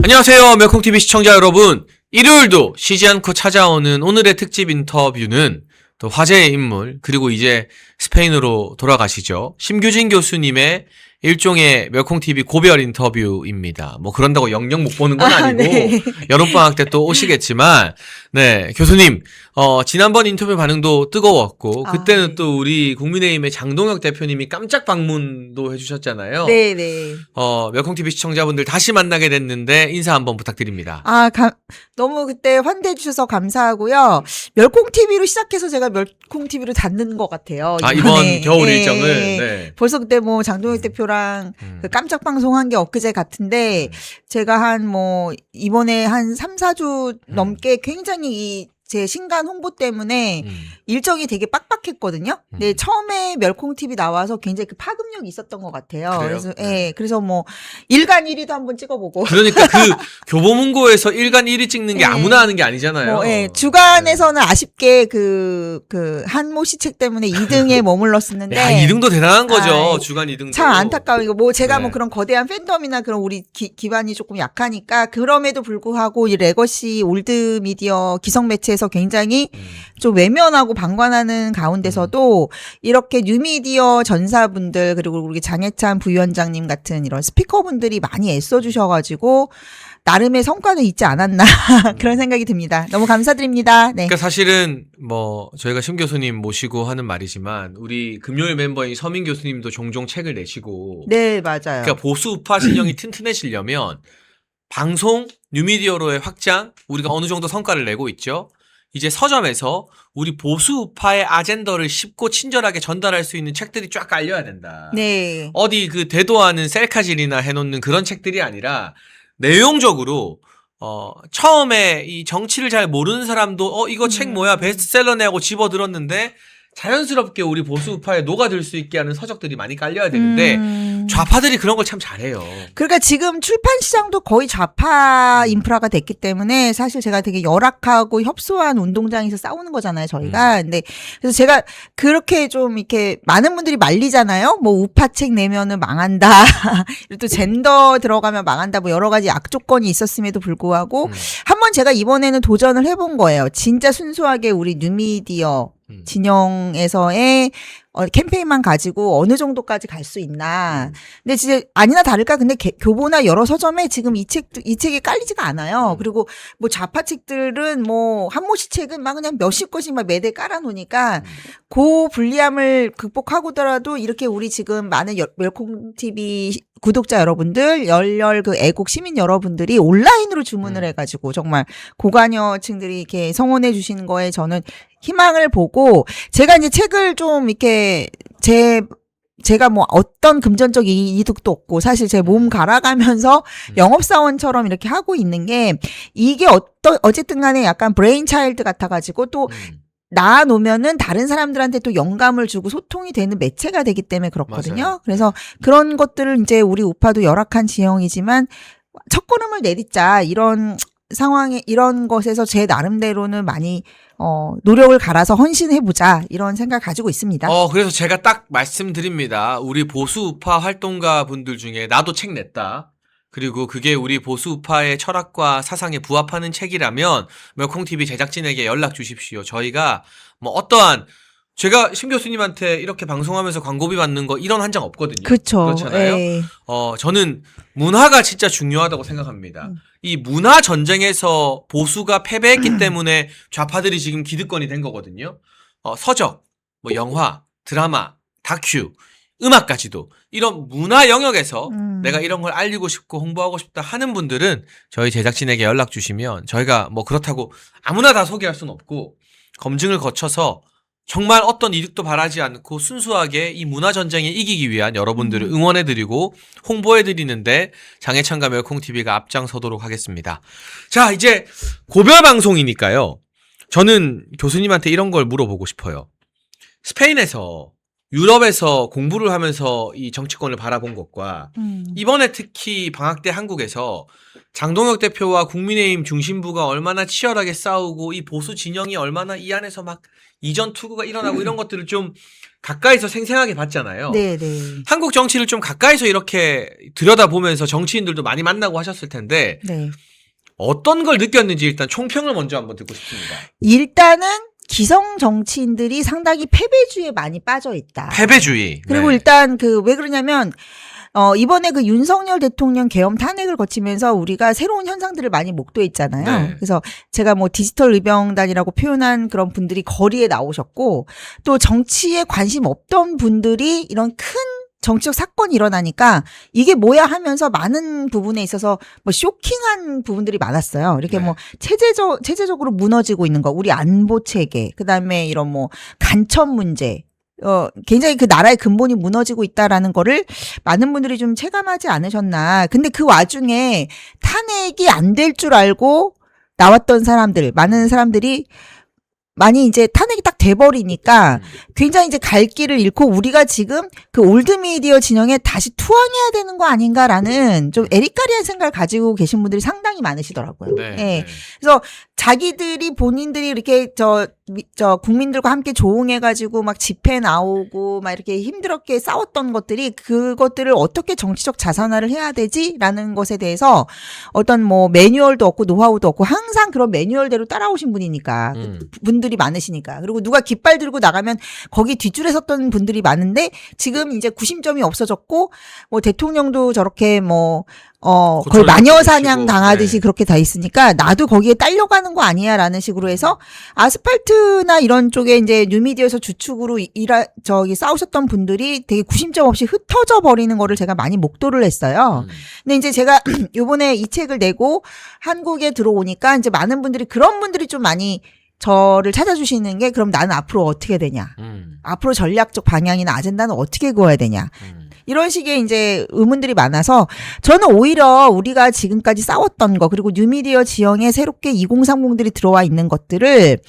안녕하세요. 멸콩TV 시청자 여러분. 일요일도 쉬지 않고 찾아오는 오늘의 특집 인터뷰는 또 화제의 인물, 그리고 이제 스페인으로 돌아가시죠. 심규진 교수님의 일종의 멸콩TV 고별 인터뷰입니다. 뭐 그런다고 영영 못 보는 건 아니고 네. 여름방학 때 또 오시겠지만, 네, 교수님, 지난번 인터뷰 반응도 뜨거웠고, 그때는 네. 또 우리 국민의힘의 장동혁 대표님이 깜짝 방문도 해주셨잖아요. 네네. 멸콩TV 시청자분들 다시 만나게 됐는데 인사 한번 부탁드립니다. 너무 그때 환대해 주셔서 감사하고요. 멸콩TV로 시작해서 제가 멸콩TV로 닫는 것 같아요. 이번 겨울 예, 일정을. 예. 네. 벌써 그때 뭐 장동혁 대표랑 그 깜짝 방송한 게 엊그제 같은데 제가 이번에 한 3, 4주 넘게 굉장히 제 신간 홍보 때문에 일정이 되게 빡빡했거든요. 근데 처음에 멸콩TV 나와서 굉장히 그 파급력이 있었던 것 같아요. 그래요? 그래서, 네. 예, 그래서 뭐, 일간 1위도 한번 찍어보고. 그러니까 그 교보문고에서 일간 1위 찍는 게 네. 아무나 하는 게 아니잖아요. 예, 주간에서는 아쉽게 한모 씨 책 때문에 2등에 머물렀었는데. 야, 2등도 대단한 거죠. 아, 주간 2등도. 참 안타까워. 이거 뭐 제가 네. 뭐 그런 거대한 팬덤이나 그런 우리 기반이 조금 약하니까 그럼에도 불구하고 이 레거시 올드 미디어 기성 매체에서 굉장히 좀 외면하고 방관하는 가운데서도 이렇게 뉴미디어 전사분들 그리고 우리 장해찬 부위원장님 같은 이런 스피커분들이 많이 애써주셔가지고 나름의 성과는 있지 않았나 그런 생각이 듭니다. 너무 감사드립니다. 네. 그러니까 사실은 뭐 저희가 심 교수님 모시고 하는 말이지만 우리 금요일 멤버인 서민 교수님도 종종 책을 내시고. 네, 맞아요. 그러니까 보수 우파 진영이 튼튼해지려면 방송 뉴미디어로의 확장, 우리가 어느 정도 성과를 내고 있죠. 이제 서점에서 우리 보수 우파의 아젠더를 쉽고 친절하게 전달할 수 있는 책들이 쫙 깔려야 된다. 네. 어디 그 대도하는 셀카질이나 해놓는 그런 책들이 아니라 내용적으로 처음에 이 정치를 잘 모르는 사람도 이거 책 뭐야 베스트셀러네 하고 집어들었는데 자연스럽게 우리 보수 우파에 녹아들 수 있게 하는 서적들이 많이 깔려야 되는데 좌파들이 그런 걸 참 잘해요. 그러니까 지금 출판 시장도 거의 좌파 인프라가 됐기 때문에 사실 제가 되게 열악하고 협소한 운동장에서 싸우는 거잖아요, 저희가. 근데 그래서 제가 그렇게 좀 이렇게 많은 분들이 말리잖아요. 뭐 우파 책 내면은 망한다. 그리고 또 젠더 들어가면 망한다. 뭐 여러 가지 악조건이 있었음에도 불구하고 한번 제가 이번에는 도전을 해본 거예요. 진짜 순수하게 우리 뉴미디어 진영에서의 캠페인만 가지고 어느 정도까지 갈 수 있나. 근데 진짜 아니나 다를까 근데 교보나 여러 서점에 지금 이 책이 깔리지가 않아요. 그리고 뭐 좌파 책들은 뭐 한모 씨 책은 막 그냥 몇십 권씩 막 매대 깔아놓으니까 그 불리함을 극복하고더라도 이렇게 우리 지금 많은 멸콩TV 구독자 여러분들, 열렬 그 애국 시민 여러분들이 온라인으로 주문을 해가지고 정말 고관여층들이 이렇게 성원해 주시는 거에 저는 희망을 보고 제가 이제 책을 좀 이렇게 제가 뭐 어떤 금전적 이득도 없고 사실 제 몸 갈아가면서 영업사원처럼 이렇게 하고 있는 게 이게 어쨌든 간에 약간 브레인 차일드 같아가지고 또 낳아놓으면은 다른 사람들한테 또 영감을 주고 소통이 되는 매체가 되기 때문에 그렇거든요. 맞아요. 그래서 그런 것들을 이제 우리 우파도 열악한 지형이지만 첫걸음을 내딛자 이런 상황에 이런 것에서 제 나름대로는 많이 노력을 갈아서 헌신해보자 이런 생각 가지고 있습니다. 그래서 제가 딱 말씀드립니다. 우리 보수 우파 활동가 분들 중에 나도 책 냈다. 그리고 그게 우리 보수 우파의 철학과 사상에 부합하는 책이라면 멸콩TV 제작진에게 연락 주십시오. 저희가 뭐 제가 심 교수님한테 이렇게 방송하면서 광고비 받는 거 이런 한 장 없거든요. 그렇잖아요. 예. 저는 문화가 진짜 중요하다고 생각합니다. 이 문화 전쟁에서 보수가 패배했기 때문에 좌파들이 지금 기득권이 된 거거든요. 서적, 뭐 영화, 드라마, 다큐, 음악까지도 이런 문화 영역에서 내가 이런 걸 알리고 싶고 홍보하고 싶다 하는 분들은 저희 제작진에게 연락 주시면 저희가 뭐 그렇다고 아무나 다 소개할 수는 없고 검증을 거쳐서 정말 어떤 이득도 바라지 않고 순수하게 이 문화 전쟁에 이기기 위한 여러분들을 응원해드리고 홍보해드리는데 장해찬과 멸콩TV가 앞장서도록 하겠습니다. 자, 이제 고별 방송이니까요. 저는 교수님한테 이런 걸 물어보고 싶어요. 스페인에서 유럽에서 공부를 하면서 이 정치권을 바라본 것과 이번에 특히 방학 때 한국에서 장동혁 대표와 국민의힘 중심부가 얼마나 치열하게 싸우고 이 보수 진영이 얼마나 이 안에서 막 이전 투구가 일어나고 이런 것들을 좀 가까이서 생생하게 봤잖아요. 네네. 한국 정치를 좀 가까이서 이렇게 들여다보면서 정치인들도 많이 만나고 하셨을 텐데 네. 어떤 걸 느꼈는지 일단 총평을 먼저 한번 듣고 싶습니다. 일단은 기성 정치인들이 상당히 패배주의에 많이 빠져 있다. 패배주의. 그리고 네. 일단 왜 그러냐면 이번에 그 윤석열 대통령 계엄 탄핵을 거치면서 우리가 새로운 현상들을 많이 목도했잖아요. 네. 그래서 제가 뭐 디지털 의병단이라고 표현한 그런 분들이 거리에 나오셨고 또 정치에 관심 없던 분들이 이런 큰 정치적 사건이 일어나니까 이게 뭐야 하면서 많은 부분에 있어서 뭐 쇼킹한 부분들이 많았어요. 이렇게 네. 뭐 체제적으로 무너지고 있는 거, 우리 안보 체계, 그다음에 이런 뭐 간첩 문제, 굉장히 그 나라의 근본이 무너지고 있다라는 거를 많은 분들이 좀 체감하지 않으셨나. 근데 그 와중에 탄핵이 안 될 줄 알고 나왔던 사람들, 많은 사람들이 많이 이제 탄핵이 딱 돼버리니까 굉장히 이제 갈 길을 잃고 우리가 지금 그 올드미디어 진영에 다시 투항해야 되는 거 아닌가라는 좀 에리까리한 생각을 가지고 계신 분들이 상당히 많으시더라고요. 네. 예. 네. 그래서 본인들이 이렇게 국민들과 함께 조응해가지고 막 집회 나오고 막 이렇게 힘들게 싸웠던 것들이 그것들을 어떻게 정치적 자산화를 해야 되지라는 것에 대해서 어떤 뭐 매뉴얼도 없고 노하우도 없고 항상 그런 매뉴얼대로 따라오신 분이니까 분들이 많으시니까. 그리고 누가 깃발 들고 나가면 거기 뒷줄에 섰던 분들이 많은데 지금 이제 구심점이 없어졌고 뭐 대통령도 저렇게 거의 마녀 사냥 당하듯이 네. 그렇게 다 있으니까 나도 거기에 딸려가는 거 아니야라는 식으로 해서 아스팔트나 이런 쪽에 이제 뉴미디어에서 주축으로 싸우셨던 분들이 되게 구심점 없이 흩어져 버리는 거를 제가 많이 목도를 했어요. 근데 이제 제가 요번에 이 책을 내고 한국에 들어오니까 이제 많은 분들이 그런 분들이 좀 많이 저를 찾아주시는 게 그럼 나는 앞으로 어떻게 되냐. 앞으로 전략적 방향이나 아젠다는 어떻게 그어야 되냐. 이런 식의 이제 의문들이 많아서 저는 오히려 우리가 지금까지 싸웠던 거 그리고 뉴미디어 지형에 새롭게 2030들이 들어와 있는 것들을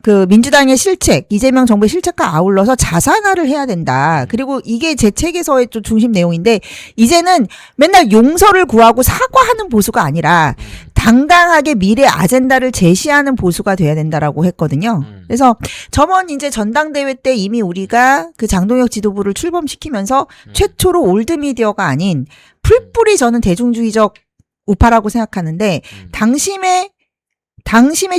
그 민주당의 실책, 이재명 정부의 실책과 아울러서 자산화를 해야 된다. 그리고 이게 제 책에서의 좀 중심 내용인데 이제는 맨날 용서를 구하고 사과하는 보수가 아니라 당당하게 미래 아젠다를 제시하는 보수가 돼야 된다라고 했거든요. 그래서 저번 이제 전당대회 때 이미 우리가 그 장동혁 지도부를 출범시키면서 최초로 올드미디어가 아닌 풀뿌리 저는 대중주의적 우파라고 생각하는데 당심의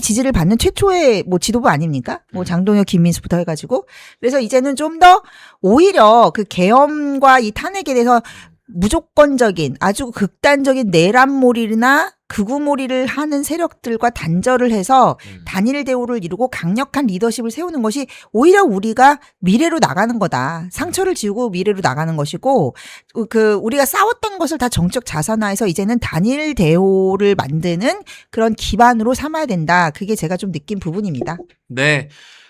지지를 받는 최초의 뭐 지도부 아닙니까? 뭐 장동혁, 김민수부터 해가지고. 그래서 이제는 좀 더 오히려 그 계엄과 이 탄핵에 대해서 무조건적인 아주 극단적인 내란몰이나 극우몰이를 하는 세력들과 단절을 해서 단일 대우를 이루고 강력한 리더십을 세우는 것이 오히려 우리가 미래로 나가는 거다. 상처를 지우고 미래로 나가는 것이고 우리가 싸웠던 것을 다 정적 자산화해서 이제는 단일 대우를 만드는 그런 기반으로 삼아야 된다. 그게 제가 좀 느낀 부분입니다. 네.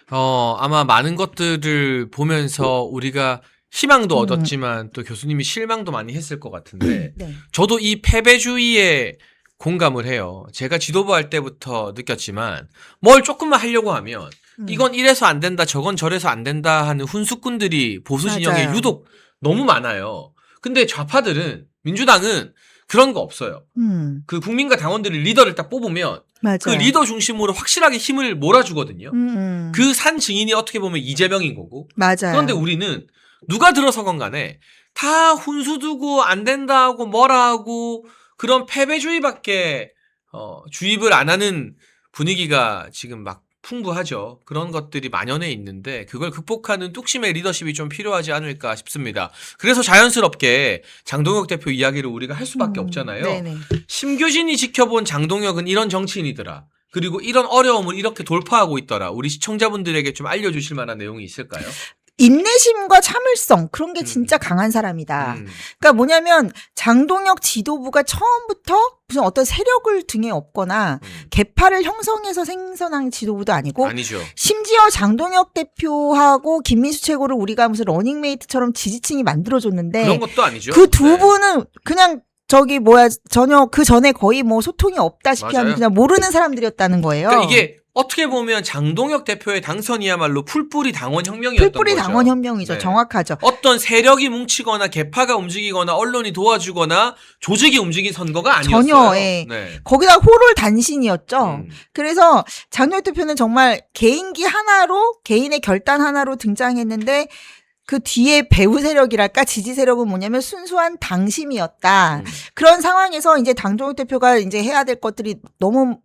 아마 많은 것들을 보면서 우리가 희망도 얻었지만 또 교수님이 실망도 많이 했을 것 같은데 네. 저도 이 패배주의에 공감을 해요. 제가 지도부 할 때부터 느꼈지만 뭘 조금만 하려고 하면 이건 이래서 안 된다 저건 저래서 안 된다 하는 훈수꾼들이 보수 진영에 맞아요. 유독 너무 많아요. 근데 좌파들은 민주당은 그런 거 없어요. 그 국민과 당원들이 리더를 딱 뽑으면 맞아요. 그 리더 중심으로 확실하게 힘을 몰아주거든요. 그 산 증인이 어떻게 보면 이재명인 거고. 맞아요. 그런데 우리는 누가 들어서건 간에 다 훈수 두고 안 된다고 뭐라 하고 그런 패배주의밖에 주입을 안 하는 분위기가 지금 막 풍부하죠. 그런 것들이 만연해 있는데 그걸 극복하는 뚝심의 리더십이 좀 필요하지 않을까 싶습니다. 그래서 자연스럽게 장동혁 대표 이야기를 우리가 할 수밖에 없잖아요. 네네. 심교진이 지켜본 장동혁은 이런 정치인이더라. 그리고 이런 어려움을 이렇게 돌파하고 있더라. 우리 시청자분들에게 좀 알려주실 만한 내용이 있을까요? 인내심과 참을성 그런 게 진짜 강한 사람이다. 그러니까 뭐냐면 장동혁 지도부가 처음부터 무슨 어떤 세력을 등에 업거나 계파를 형성해서 생선한 지도부도 아니고 아니죠. 심지어 장동혁 대표하고 김민수 최고를 우리가 무슨 러닝메이트처럼 지지층이 만들어줬는데 그런 것도 아니죠. 그 두 분은 그냥 전혀 그 전에 거의 뭐 소통이 없다시피 맞아요. 하는 그냥 모르는 사람들이었다는 거예요. 그러니까 이게 어떻게 보면 장동혁 대표의 당선이야말로 풀뿌리 당원 혁명이었던 풀뿌리 거죠. 당원 혁명이죠. 네. 정확하죠. 어떤 세력이 뭉치거나 개파가 움직이거나 언론이 도와주거나 조직이 움직인 선거가 아니었어요. 전혀, 예. 네. 거기다 호롤 단신이었죠. 그래서 장동혁 대표는 정말 개인기 하나로, 개인의 결단 하나로 등장했는데 그 뒤에 배후 세력이랄까 지지 세력은 뭐냐면 순수한 당심이었다. 그런 상황에서 이제 장동혁 대표가 이제 해야 될 것들이 너무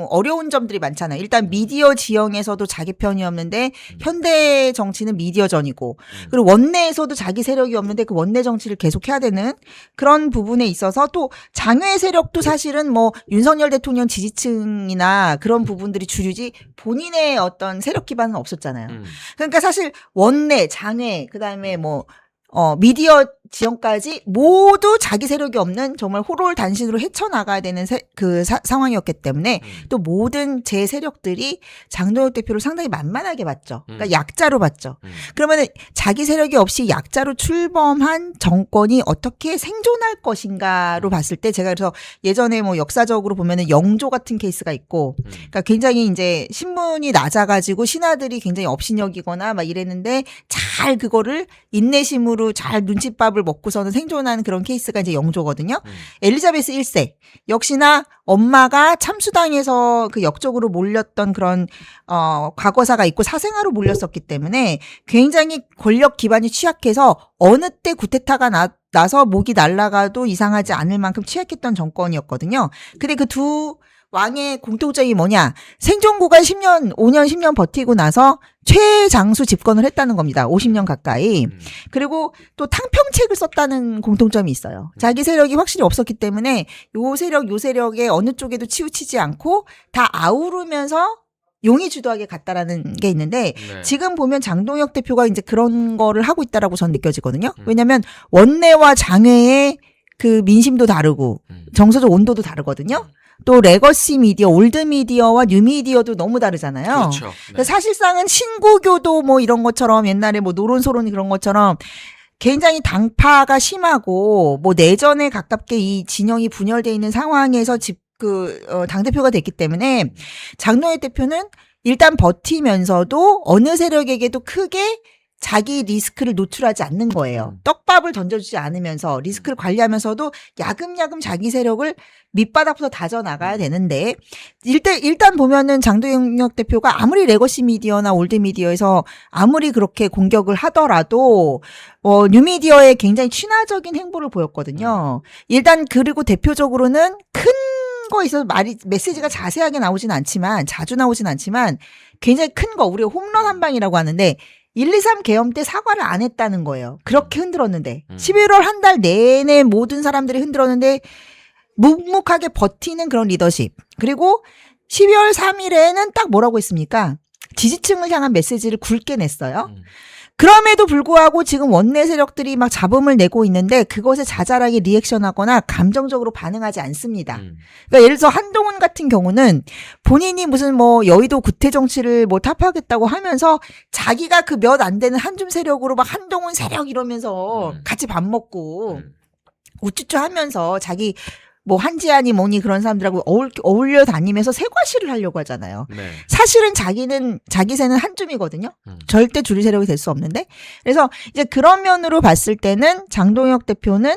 어려운 점들이 많잖아요. 일단 미디어 지형에서도 자기 편이 없는데 현대 정치는 미디어전이고 그리고 원내에서도 자기 세력이 없는데 그 원내 정치를 계속해야 되는 그런 부분에 있어서 또 장외 세력도 사실은 뭐 윤석열 대통령 지지층이나 그런 부분들이 주류지 본인의 어떤 세력 기반은 없었잖아요. 그러니까 사실 원내, 장외, 그다음에 뭐 미디어 지형까지 모두 자기 세력이 없는 정말 호롤 단신으로 헤쳐나가야 되는 상황이었기 때문에 또 모든 제 세력들이 장동혁 대표를 상당히 만만하게 봤죠. 그러니까 약자로 봤죠. 그러면 자기 세력이 없이 약자로 출범한 정권이 어떻게 생존할 것인가로 봤을 때 제가 그래서 예전에 뭐 역사적으로 보면은 영조 같은 케이스가 있고 그러니까 굉장히 이제 신분이 낮아가지고 신하들이 굉장히 업신여기거나 막 이랬는데 잘 그거를 인내심으로 잘 눈칫밥을 먹고서는 생존하는 그런 케이스가 이제 영조거든요. 엘리자베스 1세 역시나 엄마가 참수당에서 그 역적으로 몰렸던 그런 과거사가 있고 사생아로 몰렸었기 때문에 굉장히 권력 기반이 취약해서 어느 때 구테타가 나서 목이 날아가도 이상하지 않을 만큼 취약했던 정권이었거든요. 근데 그 두 왕의 공통점이 뭐냐? 생존 구간 10년, 5년, 10년 버티고 나서 최장수 집권을 했다는 겁니다. 50년 가까이. 그리고 또 탕평책을 썼다는 공통점이 있어요. 자기 세력이 확실히 없었기 때문에 요 세력에 어느 쪽에도 치우치지 않고 다 아우르면서 용의주도하게 갔다라는 게 있는데 네. 지금 보면 장동혁 대표가 이제 그런 거를 하고 있다라고 저는 느껴지거든요. 왜냐하면 원내와 장외의 그 민심도 다르고 정서적 온도도 다르거든요. 또 레거시 미디어, 올드 미디어와 뉴 미디어도 너무 다르잖아요. 그렇죠. 네. 사실상은 신고교도 뭐 이런 것처럼 옛날에 뭐 노론소론 그런 것처럼 굉장히 당파가 심하고 뭐 내전에 가깝게 이 진영이 분열돼 있는 상황에서 당대표가 됐기 때문에 장동혁 대표는 일단 버티면서도 어느 세력에게도 크게 자기 리스크를 노출하지 않는 거예요. 떡밥을 던져주지 않으면서 리스크를 관리하면서도 야금야금 자기 세력을 밑바닥부터 다져나가야 되는데 일단 보면은 장동혁 대표가 아무리 레거시 미디어나 올드 미디어에서 아무리 그렇게 공격을 하더라도 뉴미디어에 굉장히 친화적인 행보를 보였거든요. 일단 그리고 대표적으로는 큰 거에 있어서 메시지가 자세하게 나오진 않지만 자주 나오진 않지만 굉장히 큰 거 우리가 홈런 한 방이라고 하는데 1, 2, 3 계엄 때 사과를 안 했다는 거예요. 그렇게 흔들었는데 11월 한 달 내내 모든 사람들이 흔들었는데 묵묵하게 버티는 그런 리더십. 그리고 12월 3일에는 딱 뭐라고 했습니까? 지지층을 향한 메시지를 굵게 냈어요. 그럼에도 불구하고 지금 원내 세력들이 막 잡음을 내고 있는데 그것에 자잘하게 리액션하거나 감정적으로 반응하지 않습니다. 그러니까 예를 들어서 한동훈 같은 경우는 본인이 무슨 뭐 여의도 구태 정치를 뭐 타파하겠다고 하면서 자기가 그 몇 안 되는 한줌 세력으로 막 한동훈 세력 이러면서 같이 밥 먹고 우쭈쭈 하면서 자기 뭐 한지아니 뭐니 그런 사람들하고 어울려 다니면서 세과시를 하려고 하잖아요. 네. 사실은 자기 새는 한 줌이거든요. 절대 주류 세력이 될 수 없는데. 그래서 이제 그런 면으로 봤을 때는 장동혁 대표는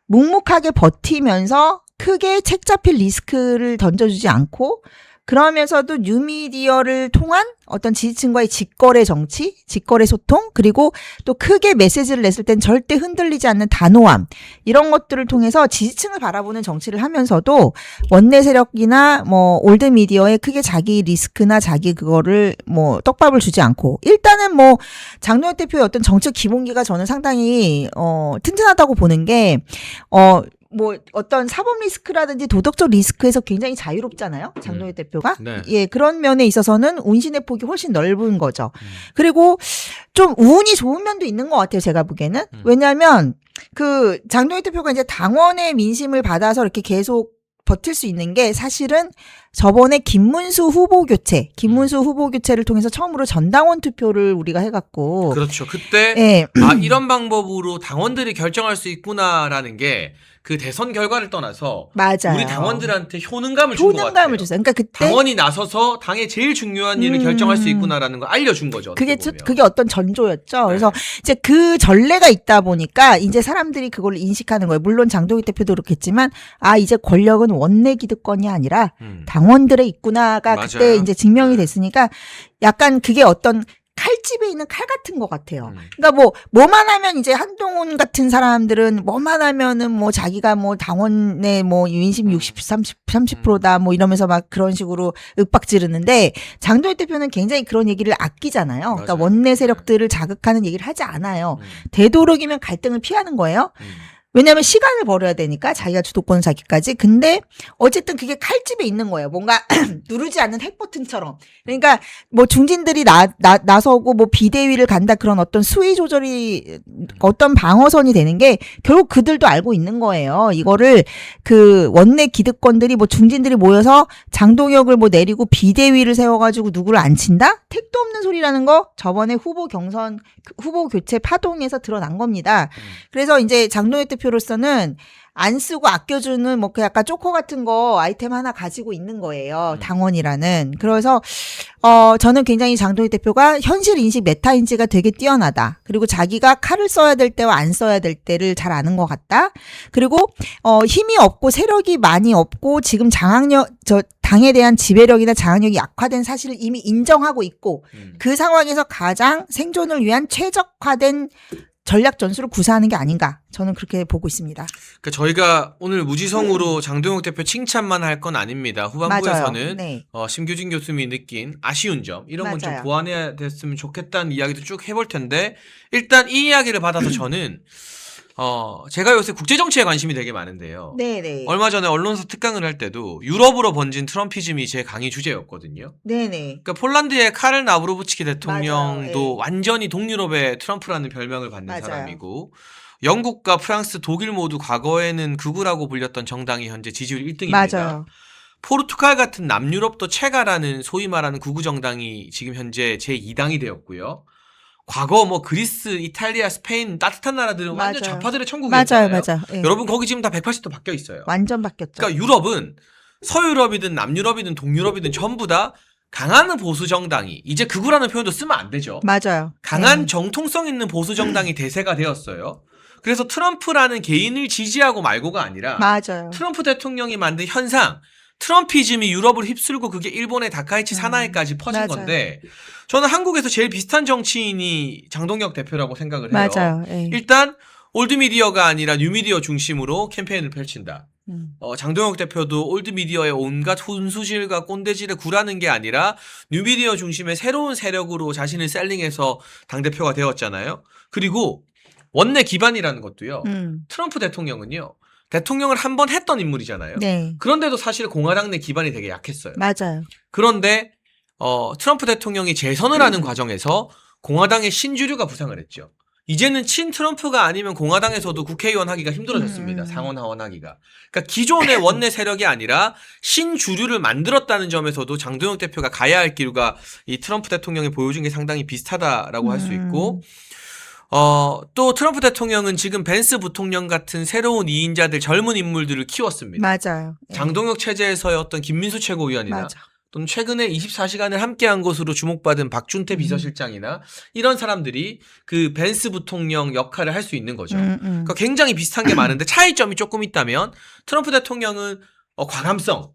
묵묵하게 버티면서 크게 책 잡힐 리스크를 던져주지 않고 그러면서도 뉴미디어를 통한 어떤 지지층과의 직거래 정치, 직거래 소통, 그리고 또 크게 메시지를 냈을 땐 절대 흔들리지 않는 단호함, 이런 것들을 통해서 지지층을 바라보는 정치를 하면서도 원내 세력이나 뭐 올드 미디어에 크게 자기 리스크나 자기 그거를 뭐 떡밥을 주지 않고 일단은 뭐 장동혁 대표의 어떤 정책 기본기가 저는 상당히 튼튼하다고 보는 게 뭐 어떤 사법 리스크라든지 도덕적 리스크에서 굉장히 자유롭잖아요. 장동혁 대표가. 네. 예, 그런 면에 있어서는 운신의 폭이 훨씬 넓은 거죠. 그리고 좀 운이 좋은 면도 있는 것 같아요. 제가 보기에는. 왜냐하면 그 장동혁 대표가 이제 당원의 민심을 받아서 이렇게 계속 버틸 수 있는 게 사실은 저번에 김문수 후보 교체를 통해서 처음으로 전당원 투표를 우리가 해갖고. 그렇죠. 그때 예. 이런 방법으로 당원들이 결정할 수 있구나라는 게 그 대선 결과를 떠나서 맞아요. 우리 당원들한테 효능감을 준 것 같아요. 효능감을 줬어요. 그러니까 그때 당원이 나서서 당의 제일 중요한 일을 결정할 수 있구나라는 걸 알려준 거죠. 그게 어떤 전조였죠. 그래서 이제 그 전례가 있다 보니까 이제 사람들이 그걸 인식하는 거예요. 물론 장동익 대표도 그렇겠지만 이제 권력은 원내 기득권이 아니라 당원들의 있구나가 맞아요. 그때 이제 증명이 됐으니까 약간 그게 어떤 칼집에 있는 칼 같은 것 같아요. 그러니까 뭐만 하면 이제 한동훈 같은 사람들은 뭐만 하면은 뭐 자기가 뭐 당원의 뭐 유인심 60, 30%다 뭐 이러면서 막 그런 식으로 윽박 지르는데 장동익 대표는 굉장히 그런 얘기를 아끼잖아요. 그러니까 맞아요. 원내 세력들을 자극하는 얘기를 하지 않아요. 되도록이면 갈등을 피하는 거예요. 왜냐하면 시간을 벌어야 되니까 자기가 주도권을 잡기까지. 근데 어쨌든 그게 칼집에 있는 거예요. 뭔가 누르지 않는 핵 버튼처럼. 그러니까 뭐 중진들이 나서고 뭐 비대위를 간다 그런 어떤 수위 조절이 어떤 방어선이 되는 게 결국 그들도 알고 있는 거예요. 이거를 그 원내 기득권들이 뭐 중진들이 모여서 장동혁을 뭐 내리고 비대위를 세워가지고 누구를 안 친다? 택도 없는 소리라는 거 저번에 후보 교체 파동에서 드러난 겁니다. 그래서 이제 장동혁 대표로서는 안 쓰고 아껴주는 뭐 그 약간 쪼커 같은 거 아이템 하나 가지고 있는 거예요. 당원이라는. 그래서 저는 굉장히 장동익 대표가 현실 인식 메타 인지가 되게 뛰어나다. 그리고 자기가 칼을 써야 될 때와 안 써야 될 때를 잘 아는 것 같다. 그리고 힘이 없고 세력이 많이 없고 지금 당에 대한 지배력이나 장악력이 약화된 사실을 이미 인정하고 있고 그 상황에서 가장 생존을 위한 최적화된 전략 전술을 구사하는 게 아닌가 저는 그렇게 보고 있습니다. 그러니까 저희가 오늘 무지성으로 장동혁 대표 칭찬만 할 건 아닙니다. 후반부에서는 네. 심규진 교수님이 느낀 아쉬운 점 이런 건 좀 맞아요. 보완해야 됐으면 좋겠다는 이야기도 쭉 해볼 텐데 일단 이 이야기를 받아서 저는 제가 요새 국제정치에 관심이 되게 많은데요. 네네. 얼마 전에 언론사 특강을 할 때도 유럽으로 번진 트럼피즘이 제 강의 주제였거든요. 네네. 그러니까 폴란드의 카를 나브로브츠키 대통령도 맞아요. 완전히 동유럽의 트럼프라는 별명을 받는 맞아요. 사람이고 영국과 프랑스, 독일 모두 과거에는 극우라고 불렸던 정당이 현재 지지율 1등입니다. 맞아요. 포르투갈 같은 남유럽도 체가라는 소위 말하는 극우 정당이 지금 현재 제2당이 되었고요. 과거 뭐 그리스, 이탈리아, 스페인 따뜻한 나라들은 완전 맞아요. 좌파들의 천국이었잖아요. 맞아요. 예. 여러분 거기 지금 다 180도 바뀌어 있어요. 완전 바뀌었죠. 그러니까 유럽은 서유럽이든 남유럽이든 동유럽이든 전부 다 강한 보수 정당이 이제 극우라는 표현도 쓰면 안 되죠. 맞아요. 강한 정통성 있는 보수 정당이 대세가 되었어요. 그래서 트럼프라는 개인을 지지하고 말고가 아니라 맞아요. 트럼프 대통령이 만든 현상 트럼피즘이 유럽을 휩쓸고 그게 일본의 다카이치 사나이까지 퍼진 맞아요. 건데 저는 한국에서 제일 비슷한 정치인이 장동혁 대표라고 생각을 해요. 맞아요. 예. 일단 올드미디어가 아니라 뉴미디어 중심으로 캠페인을 펼친다. 장동혁 대표도 올드미디어의 온갖 훈수질과 꼰대질에 굴하는 게 아니라 뉴미디어 중심의 새로운 세력으로 자신을 셀링해서 당대표가 되었잖아요. 그리고 원내 기반이라는 것도요. 트럼프 대통령은요. 대통령을 한 번 했던 인물이잖아요. 네. 그런데도 사실 공화당 내 기반이 되게 약했어요. 맞아요. 그런데 트럼프 대통령이 재선을 하는 과정에서 공화당의 신주류가 부상을 했죠. 이제는 친 트럼프가 아니면 공화당에서도 국회의원 하기가 힘들어졌습니다. 상원 하원 하기가. 그러니까 기존의 원내 세력이 아니라 신주류를 만들었다는 점에서도 장동혁 대표가 가야 할 길과 이 트럼프 대통령이 보여준 게 상당히 비슷하다라고 할 수 있고 또 트럼프 대통령은 지금 벤스 부통령 같은 새로운 2인자들 젊은 인물들을 키웠습니다. 맞아요. 예. 장동혁 체제에서의 어떤 김민수 최고위원이나 맞아. 또는 최근에 24시간을 함께한 것으로 주목받은 박준태 비서실장이나 이런 사람들이 그 벤스 부통령 역할을 할 수 있는 거죠. 그러니까 굉장히 비슷한 게 많은데 차이점이 조금 있다면 트럼프 대통령은 과감성,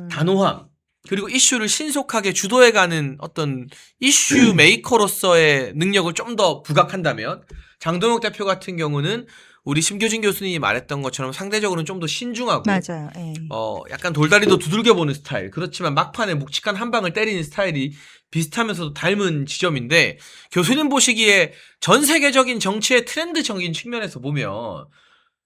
단호함 그리고 이슈를 신속하게 주도해가는 어떤 이슈 메이커로서의 능력을 좀 더 부각한다면 장동혁 대표 같은 경우는 우리 심교진 교수님이 말했던 것처럼 상대적으로는 좀 더 신중하고 맞아요. 예. 약간 돌다리도 두들겨보는 스타일 그렇지만 막판에 묵직한 한 방을 때리는 스타일이 비슷하면서도 닮은 지점인데 교수님 보시기에 전 세계적인 정치의 트렌드적인 측면에서 보면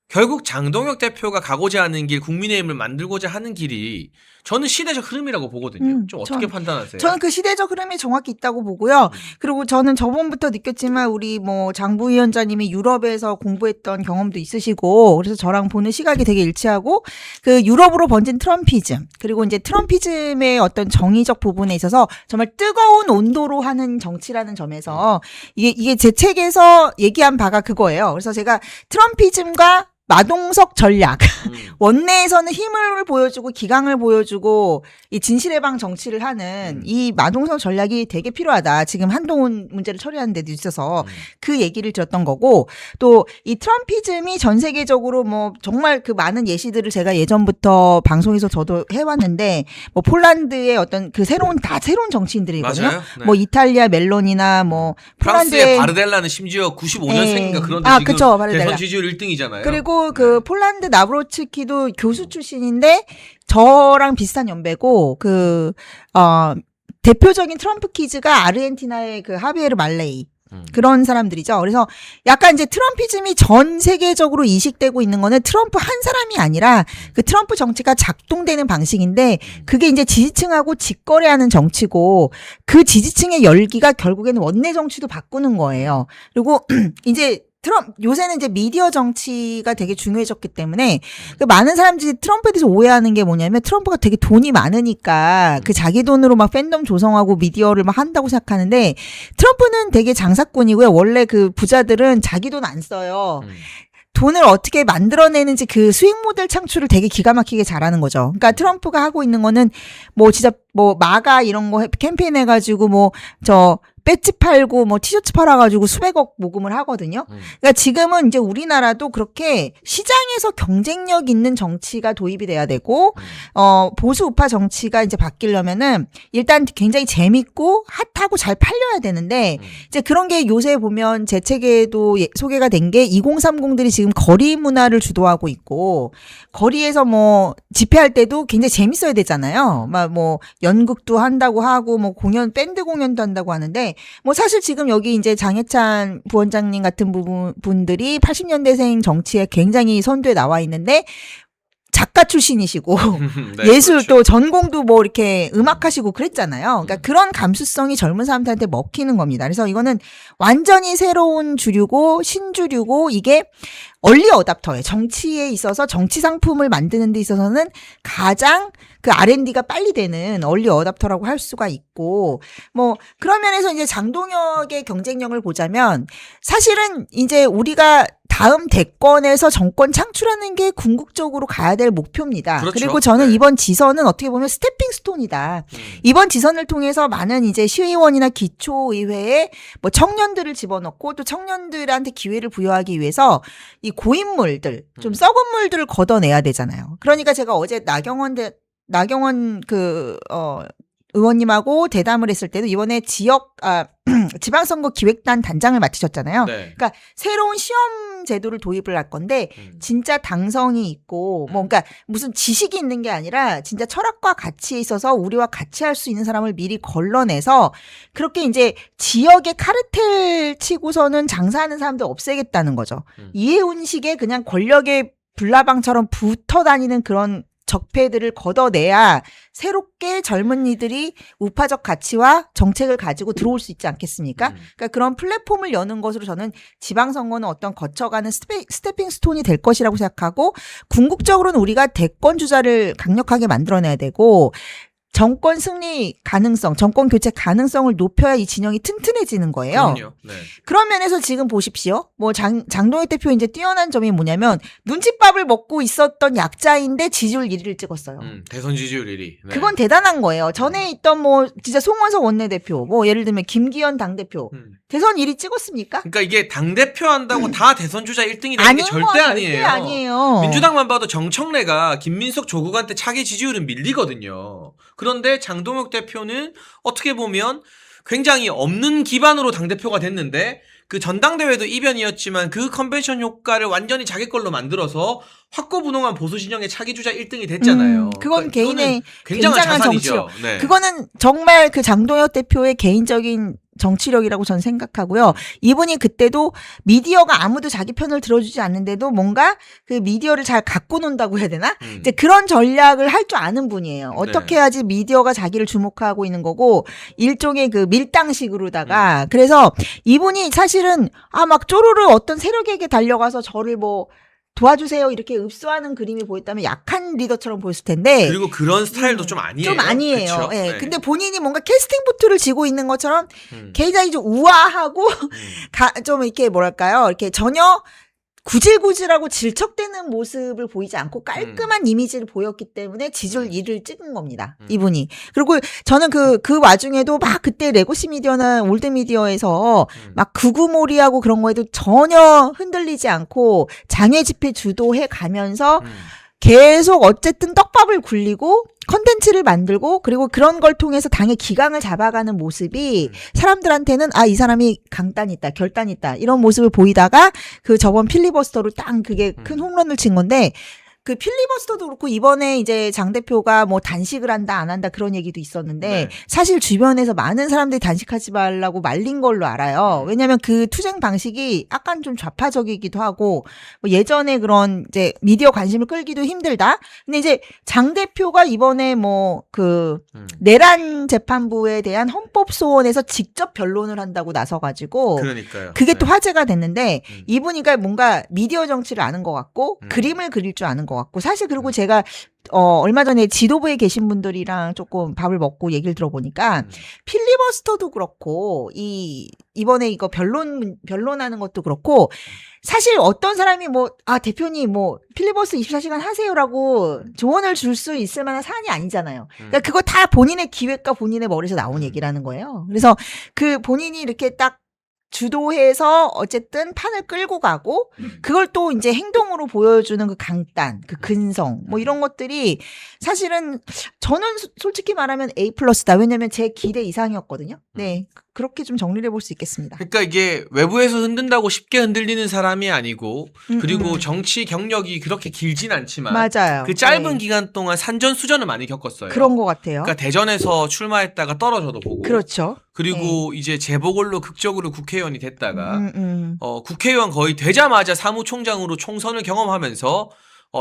결국 장동혁 대표가 가고자 하는 길 국민의힘을 만들고자 하는 길이 저는 시대적 흐름이라고 보거든요. 좀 어떻게 판단하세요? 저는 그 시대적 흐름이 정확히 있다고 보고요. 그리고 저는 저번부터 느꼈지만 우리 뭐 장 부위원장님이 유럽에서 공부했던 경험도 있으시고 그래서 저랑 보는 시각이 되게 일치하고 그 유럽으로 번진 트럼피즘 그리고 이제 트럼피즘의 어떤 정의적 부분에 있어서 정말 뜨거운 온도로 하는 정치라는 점에서 이게 제 책에서 얘기한 바가 그거예요. 그래서 제가 트럼피즘과 마동석 전략. 원내에서는 힘을 보여주고 기강을 보여주고 이 진실의 방 정치를 하는 이 마동석 전략이 되게 필요하다. 지금 한동훈 문제를 처리하는 데도 있어서 그 얘기를 들었던 거고, 또 이 트럼피즘이 전 세계적으로 뭐 정말 그 많은 예시들을 제가 예전부터 방송에서 저도 해왔는데, 뭐 폴란드의 어떤 그 새로운 정치인들이거든요. 맞아요. 네. 뭐 이탈리아 멜로니나 뭐 프랑스의 바르델라는 심지어 95년생인가 그런데 지금 그쵸, 바르델라. 대선 지지율 1등이잖아요. 그리고 그 폴란드 나브로츠키도 교수 출신인데 저랑 비슷한 연배고, 대표적인 트럼프 키즈가 아르헨티나의 그 하비에르 말레이. 그런 사람들이죠. 그래서 약간 이제 트럼피즘이 전 세계적으로 이식되고 있는 거는 트럼프 한 사람이 아니라 그 트럼프 정치가 작동되는 방식인데, 그게 이제 지지층하고 직거래하는 정치고, 그 지지층의 열기가 결국에는 원내 정치도 바꾸는 거예요. 그리고 이제 요새는 이제 미디어 정치가 되게 중요해졌기 때문에 그 많은 사람들이 트럼프에 대해서 오해하는 게 뭐냐면, 트럼프가 되게 돈이 많으니까 그 자기 돈으로 막 팬덤 조성하고 미디어를 막 한다고 생각하는데, 트럼프는 되게 장사꾼이고요. 원래 그 부자들은 자기 돈 안 써요. 돈을 어떻게 만들어내는지 그 수익 모델 창출을 되게 기가 막히게 잘하는 거죠. 그러니까 트럼프가 하고 있는 거는 뭐 진짜 뭐 마가 이런 거 캠페인 해가지고 배지 팔고 뭐 티셔츠 팔아가지고 수백억 모금을 하거든요. 그러니까 지금은 이제 우리나라도 그렇게 시장에서 경쟁력 있는 정치가 도입이 돼야 되고, 보수 우파 정치가 이제 바뀌려면은 일단 굉장히 재밌고 핫하고 잘 팔려야 되는데, 이제 그런 게 요새 보면 제 책에도 소개가 된 게 2030들이 지금 거리 문화를 주도하고 있고, 거리에서 뭐 집회할 때도 굉장히 재밌어야 되잖아요. 막 뭐 연극도 한다고 하고 뭐 밴드 공연도 한다고 하는데, 뭐 사실 지금 여기 이제 장해찬 부원장님 같은 분들이 80년대생 정치에 굉장히 선두에 나와 있는데, 작가 출신이시고 네, 예술 그렇죠. 또 전공도 뭐 이렇게 음악하시고 그랬잖아요. 그러니까 그런 감수성이 젊은 사람들한테 먹히는 겁니다. 그래서 이거는 완전히 새로운 주류고 신주류고, 이게 얼리 어답터예요. 정치에 있어서 정치 상품을 만드는 데 있어서는 가장 그 R&D가 빨리 되는 얼리 어답터라고 할 수가 있고, 뭐 그런 면에서 이제 장동혁의 경쟁력을 보자면, 사실은 이제 우리가 다음 대권에서 정권 창출하는 게 궁극적으로 가야 될 목표입니다. 그렇죠. 그리고 저는 네. 이번 지선은 어떻게 보면 스태핑 스톤이다. 이번 지선을 통해서 많은 이제 시의원이나 기초의회에 뭐 청년들을 집어넣고, 또 청년들한테 기회를 부여하기 위해서 이 고인물들, 좀 썩은 물들을 걷어내야 되잖아요. 그러니까 제가 어제 나경원 의원님하고 대담을 했을 때도 이번에 지방선거 기획단 단장을 맡으셨잖아요. 네. 그러니까 새로운 시험 제도를 도입을 할 건데, 진짜 당성이 있고 뭐 그러니까 무슨 지식이 있는 게 아니라 진짜 철학과 가치에 있어서 우리와 같이 할 수 있는 사람을 미리 걸러내서, 그렇게 이제 지역의 카르텔 치고서는 장사하는 사람들 없애겠다는 거죠. 이해운식에 그냥 권력의 불나방처럼 붙어 다니는 그런 적폐들을 걷어내야 새롭게 젊은이들이 우파적 가치와 정책을 가지고 들어올 수 있지 않겠습니까? 그러니까 그런 플랫폼을 여는 것으로 저는 지방선거는 어떤 거쳐가는 스태핑 스톤이 될 것이라고 생각하고, 궁극적으로는 우리가 대권 주자를 강력하게 만들어내야 되고, 정권 승리 가능성, 정권 교체 가능성을 높여야 이 진영이 튼튼해지는 거예요. 그럼요. 네. 그런 면에서 지금 보십시오. 뭐 장동혁 대표 이제 뛰어난 점이 뭐냐면, 눈칫밥을 먹고 있었던 약자인데 지지율 1위를 찍었어요. 대선 지지율 1위. 네. 그건 대단한 거예요. 전에 있던 뭐 진짜 송원석 원내대표, 뭐 예를 들면 김기현 당대표, 대선 1위 찍었습니까? 그러니까 이게 당대표 한다고 다 대선 주자 1등이 되는 게 절대 아니에요. 아니에요. 민주당만 봐도 정청래가 김민석 조국한테 차기 지지율은 밀리거든요. 그런데 장동혁 대표는 어떻게 보면 굉장히 없는 기반으로 당대표가 됐는데, 그 전당대회도 이변이었지만 그 컨벤션 효과를 완전히 자기 걸로 만들어서 확고부동한 보수 진영의 차기 주자 1등이 됐잖아요. 그건 그러니까 개인의 굉장한 굉장한 자산이죠. 정치력. 네. 그거는 정말 그 장동혁 대표의 개인적인 정치력이라고 저는 생각하고요. 이분이 그때도 미디어가 아무도 자기 편을 들어주지 않는데도 뭔가 그 미디어를 잘 갖고 논다고 해야 되나? 이제 그런 전략을 할 줄 아는 분이에요. 어떻게 해야지 미디어가 자기를 주목하고 있는 거고, 일종의 그 밀당식으로다가. 그래서 이분이 사실은 막 쪼르르 어떤 세력에게 달려가서 저를 뭐 도와주세요 이렇게 읍소하는 그림이 보였다면 약한 리더처럼 보였을 텐데, 그리고 그런 스타일도 좀 아니에요. 좀 아니에요. 그쵸? 예. 네. 근데 본인이 뭔가 캐스팅 보트를 쥐고 있는 것처럼 굉장히 좀 우아하고 좀 이렇게 뭐랄까요? 이렇게 전혀 구질구질하고 질척대는 모습을 보이지 않고 깔끔한 이미지를 보였기 때문에 지지율 1을 찍은 겁니다. 이분이. 그리고 저는 그 와중에도 막 그때 레고시 미디어나 올드미디어에서 막 극우몰이하고 그런 거에도 전혀 흔들리지 않고 장외 집회 주도해 가면서 계속 어쨌든 떡밥을 굴리고 컨텐츠를 만들고 그리고 그런 걸 통해서 당의 기강을 잡아가는 모습이 사람들한테는 아, 이 사람이 강단 있다, 결단 있다 이런 모습을 보이다가 그 저번 필리버스터로 딱 그게 큰 홈런을 친 건데 그 필리버스터도 그렇고 이번에 이제 장 대표가 뭐 단식을 한다 안 한다 그런 얘기도 있었는데 네. 사실 주변에서 많은 사람들이 단식하지 말라고 말린 걸로 알아요. 왜냐하면 그 투쟁 방식이 약간 좀 좌파적이기도 하고 뭐 예전에 그런 이제 미디어 관심을 끌기도 힘들다. 근데 이제 장 대표가 이번에 뭐 그 내란 재판부에 대한 헌법 소원에서 직접 변론을 한다고 나서가지고 그러니까요. 그게 네. 또 화제가 됐는데 이분이가 뭔가 미디어 정치를 아는 것 같고 그림을 그릴 줄 아는 것 같고 사실 그리고 제가 얼마 전에 지도부에 계신 분들이랑 조금 밥을 먹고 얘기를 들어보니까 필리버스터도 그렇고 이번에 이거 변론하는 것도 그렇고 사실 어떤 사람이 뭐 대표님 뭐 필리버스터 24시간 하세요라고 조언을 줄 수 있을 만한 사안이 아니잖아요. 그러니까 그거 다 본인의 기획과 본인의 머리에서 나온 얘기라는 거예요. 그래서 그 본인이 이렇게 딱 주도해서 어쨌든 판을 끌고 가고 그걸 또 이제 행동으로 보여주는 그 강단, 그 근성 뭐 이런 것들이 사실은 저는 솔직히 말하면 A+다. 왜냐면 제 기대 이상이었거든요. 네. 그렇게 좀 정리를 해볼 수 있겠습니다. 그러니까 이게 외부에서 흔든다고 쉽게 흔들리는 사람이 아니고 그리고 정치 경력이 그렇게 길진 않지만 맞아요. 그 짧은 네. 기간 동안 산전수전을 많이 겪었어요. 그런 것 같아요. 그러니까 대전에서 출마했다가 떨어져도 보고 그렇죠. 그리고 이제 재보궐로 극적으로 국회의원이 됐다가 국회의원 거의 되자마자 사무총장으로 총선을 경험하면서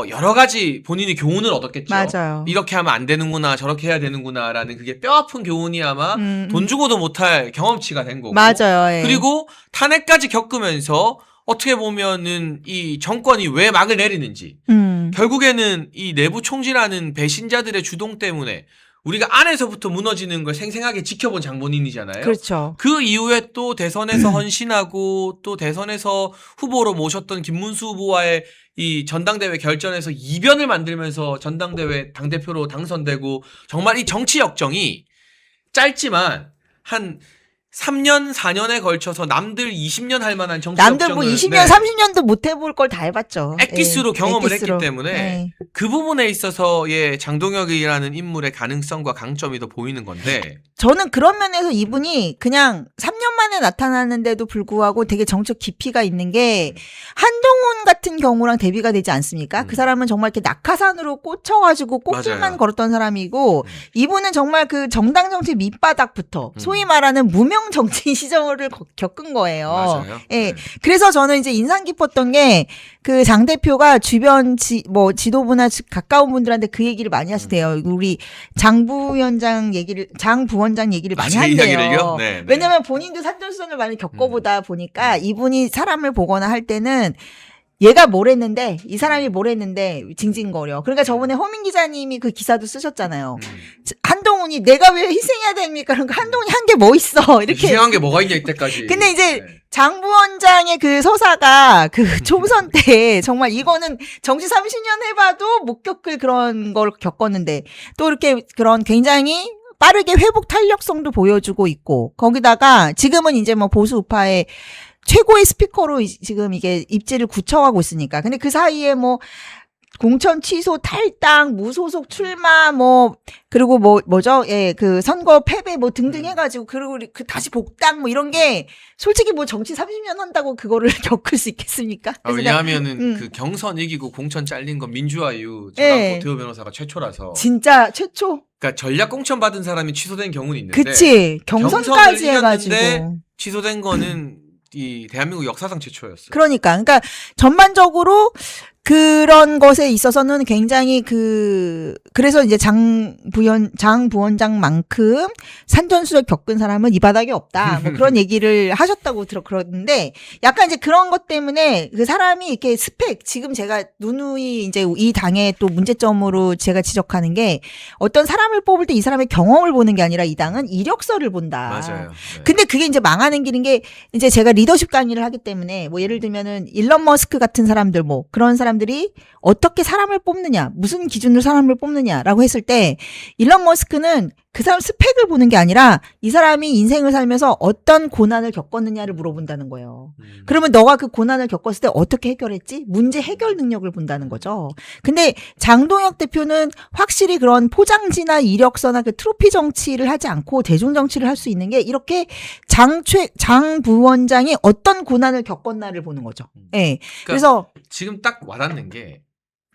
여러 가지 본인이 교훈을 얻었겠죠. 맞아요. 이렇게 하면 안 되는구나, 저렇게 해야 되는구나라는 그게 뼈아픈 교훈이 아마 돈 주고도 못할 경험치가 된 거고. 맞아요. 예. 그리고 탄핵까지 겪으면서 어떻게 보면은 이 정권이 왜 막을 내리는지 결국에는 이 내부 총질하는 배신자들의 주동 때문에 우리가 안에서부터 무너지는 걸 생생하게 지켜본 장본인이잖아요. 그렇죠. 그 이후에 또 대선에서 헌신하고 또 대선에서 후보로 모셨던 김문수 후보와의 이 전당대회 결전에서 이변을 만들면서 전당대회 당대표로 당선되고 정말 이 정치 역정이 짧지만 한 3년, 4년에 걸쳐서 남들 20년 할 만한 정치 남들 역정을 뭐 20년, 30년도 못 해볼 걸 다 해봤죠. 액기스로 예. 경험을 액기스로. 했기 때문에 예. 그 부분에 있어서의 장동혁이라는 인물의 가능성과 강점이 더 보이는 건데 저는 그런 면에서 이분이 그냥 3년 만에 나타났는데도 불구하고 되게 정책 깊이가 있는 게 한동훈 같은 경우랑 대비가 되지 않습니까? 그 사람은 정말 이렇게 낙하산으로 꽂혀가지고 꽃길만 맞아요. 걸었던 사람이고 이분은 정말 그 정당 정치 밑바닥부터 소위 말하는 무명 정치인 시절을 겪은 거예요. 맞아요. 예. 네. 그래서 저는 이제 인상 깊었던 게 그 장 대표가 주변 지도부나 가까운 분들한테 그 얘기를 많이 하시대요. 우리 장 부원장 얘기를 많이 제 한대요. 이야기를요? 네, 네. 왜냐면 본인도 산전수전을 많이 겪어보다 보니까 이분이 사람을 보거나 할 때는 얘가 뭘 했는데 이 사람이 뭘 했는데 징징거려. 그러니까 저번에 허민 기자님이 그 기사도 쓰셨잖아요. 한동훈이 내가 왜 희생해야 됩니까? 그러니까 한동훈이 한 게 뭐 있어 이렇게. 희생한 게 뭐가 있냐 이때까지. 근데 이제 네. 장 부원장의 그 서사가 그 총선 때 정말 이거는 정치 30년 해봐도 못 겪을 그런 걸 겪었는데 또 이렇게 그런 굉장히 빠르게 회복 탄력성도 보여주고 있고 거기다가 지금은 이제 뭐 보수 우파의 최고의 스피커로 지금 이게 입지를 굳혀가고 있으니까. 근데 그 사이에 뭐 공천 취소, 탈당, 무소속 출마, 뭐 그리고 뭐죠? 예, 그 선거 패배 뭐 등등 해가지고 그리고 그 다시 복당 뭐 이런 게 솔직히 뭐 정치 30년 한다고 그거를 겪을 수 있겠습니까? 그래서 왜냐하면은 그 경선 이기고 공천 잘린 건 민주화 이후 예. 고태호 변호사가 최초라서. 진짜 최초. 그러니까 전략 공천 받은 사람이 취소된 경우는 있는데. 그치. 경선까지 경선을 해가지고. 이겼는데 취소된 거는 이 대한민국 역사상 최초였어요. 그러니까 전반적으로 그런 것에 있어서는 굉장히 그래서 이제 장 부원장만큼 산전수전 겪은 사람은 이 바닥에 없다. 뭐 그런 얘기를 하셨다고 그러는데 약간 이제 그런 것 때문에 그 사람이 이렇게 스펙, 지금 제가 누누이 이제 이 당의 또 문제점으로 제가 지적하는 게 어떤 사람을 뽑을 때 이 사람의 경험을 보는 게 아니라 이 당은 이력서를 본다. 맞아요. 네. 근데 그게 이제 망하는 길인 게 이제 제가 리더십 강의를 하기 때문에 뭐 예를 들면은 일론 머스크 같은 사람들 뭐 그런 사람들이 어떻게 사람을 뽑느냐, 무슨 기준으로 사람을 뽑느냐라고 했을 때 일론 머스크는 그 사람 스펙을 보는 게 아니라 이 사람이 인생을 살면서 어떤 고난을 겪었느냐를 물어본다는 거예요. 그러면 너가 그 고난을 겪었을 때 어떻게 해결했지? 문제 해결 능력을 본다는 거죠. 근데 장동혁 대표는 확실히 그런 포장지나 이력서나 그 트로피 정치를 하지 않고 대중 정치를 할 수 있는 게 이렇게 장 부원장이 어떤 고난을 겪었나를 보는 거죠. 예. 네. 그래서 지금 딱 와닿는 게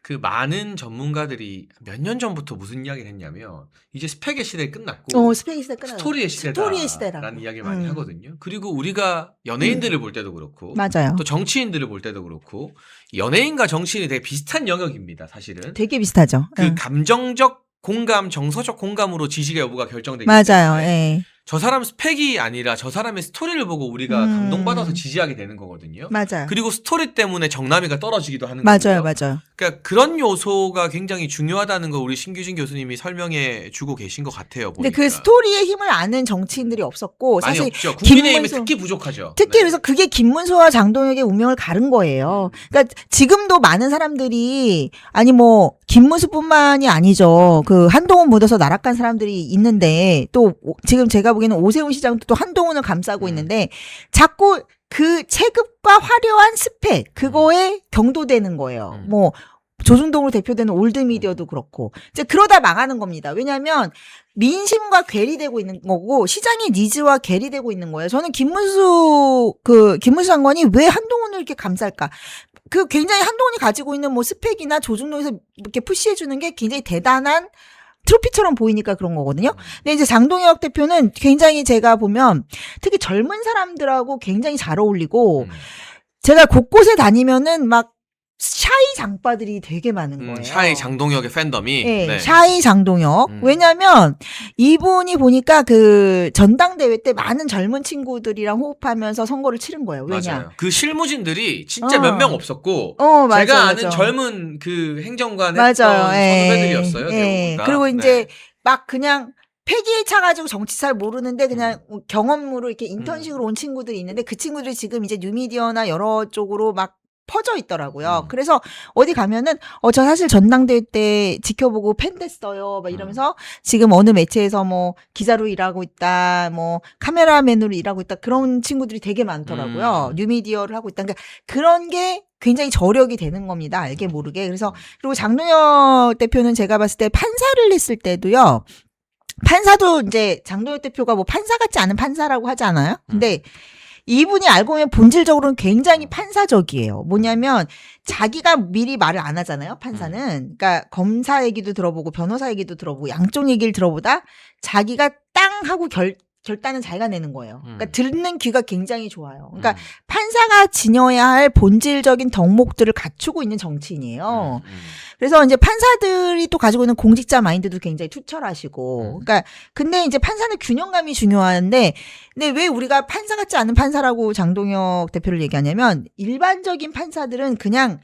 그 많은 전문가들이 몇 년 전부터 무슨 이야기를 했냐면 이제 스펙의 시대 끝났고 스펙의 시대 끝났고 스토리의 시대다라는 시대라고. 이야기를 많이 하거든요. 그리고 우리가 연예인들을 볼 때도 그렇고 맞아요. 또 정치인들을 볼 때도 그렇고 연예인과 정치인이 되게 비슷한 영역입니다. 사실은. 되게 비슷하죠. 그 감정적 공감, 정서적 공감으로 지식의 여부가 결정되기 맞아요. 때문에 예. 저 사람 스펙이 아니라 저 사람의 스토리를 보고 우리가 감동받아서 지지하게 되는 거거든요. 맞아요. 그리고 스토리 때문에 정남이가 떨어지기도 하는 맞아요. 거고요. 맞아요. 그러니까 그런 요소가 굉장히 중요하다는 걸 우리 신규진 교수님이 설명해 주고 계신 것 같아요. 근데 보니까. 그 스토리의 힘을 아는 정치인들이 없었고 많이 사실 없죠. 국민의힘이 김문수, 특히 부족하죠. 특히 네. 그래서 그게 김문수와 장동혁의 운명을 가른 거예요. 그러니까 지금도 많은 사람들이 아니 뭐 김문수뿐만이 아니죠. 그 한동훈 묻어서 날아간 사람들이 있는데 또 지금 제가 보기에는 오세훈 시장도 또 한동훈을 감싸고 있는데 자꾸 그 체급과 화려한 스펙 그거에 경도되는 거예요. 뭐 조중동으로 대표되는 올드미디어도 그렇고 이제 그러다 망하는 겁니다. 왜냐하면 민심과 괴리되고 있는 거고 시장의 니즈와 괴리되고 있는 거예요. 저는 김문수 장관이 왜 한동훈을 이렇게 감쌀까? 그 굉장히 한동훈이 가지고 있는 뭐 스펙이나 조중동에서 이렇게 푸시해주는 게 굉장히 대단한 트로피처럼 보이니까 그런 거거든요. 근데 이제 장동혁 대표는 굉장히 제가 보면 특히 젊은 사람들하고 굉장히 잘 어울리고 제가 곳곳에 다니면은 막 샤이 장빠들이 되게 많은 거예요. 샤이 장동혁의 팬덤이. 네, 네. 샤이 장동혁. 왜냐면 이분이 보니까 그 전당대회 때 많은 젊은 친구들이랑 호흡하면서 선거를 치른 거예요. 왜냐? 맞아요. 그 실무진들이 진짜 몇 명 없었고 맞아, 제가 아는 맞아. 젊은 그 행정관 맞아요. 했던 예. 선후배들이었어요. 예. 대부분 다. 그리고 이제 네. 막 그냥 폐기에 차가지고 정치 잘 모르는데 그냥 경험으로 이렇게 인턴식으로 온 친구들이 있는데 그 친구들이 지금 이제 뉴미디어나 여러 쪽으로 막 퍼져 있더라고요. 그래서 어디 가면은 저 사실 전당대회 때 지켜보고 팬 됐어요. 막 이러면서 지금 어느 매체에서 뭐 기자로 일하고 있다, 뭐 카메라맨으로 일하고 있다 그런 친구들이 되게 많더라고요. 뉴미디어를 하고 있다. 그러니까 그런 게 굉장히 저력이 되는 겁니다. 알게 모르게. 그래서 그리고 장동혁 대표는 제가 봤을 때 판사를 했을 때도요. 판사도 이제 장동혁 대표가 뭐 판사 같지 않은 판사라고 하지 않아요? 근데 이분이 알고 보면 본질적으로는 굉장히 판사적이에요. 뭐냐면 자기가 미리 말을 안 하잖아요. 판사는. 그러니까 검사 얘기도 들어보고 변호사 얘기도 들어보고 양쪽 얘기를 들어보다 자기가 땅 하고 결단은 자기가 내는 거예요. 그러니까 듣는 귀가 굉장히 좋아요. 그러니까 판사가 지녀야 할 본질적인 덕목들을 갖추고 있는 정치인이에요. 그래서 이제 판사들이 또 가지고 있는 공직자 마인드도 굉장히 투철하시고. 그러니까 근데 이제 판사는 균형감이 중요한데 근데 왜 우리가 판사 같지 않은 판사라고 장동혁 대표를 얘기하냐면 일반적인 판사들은 그냥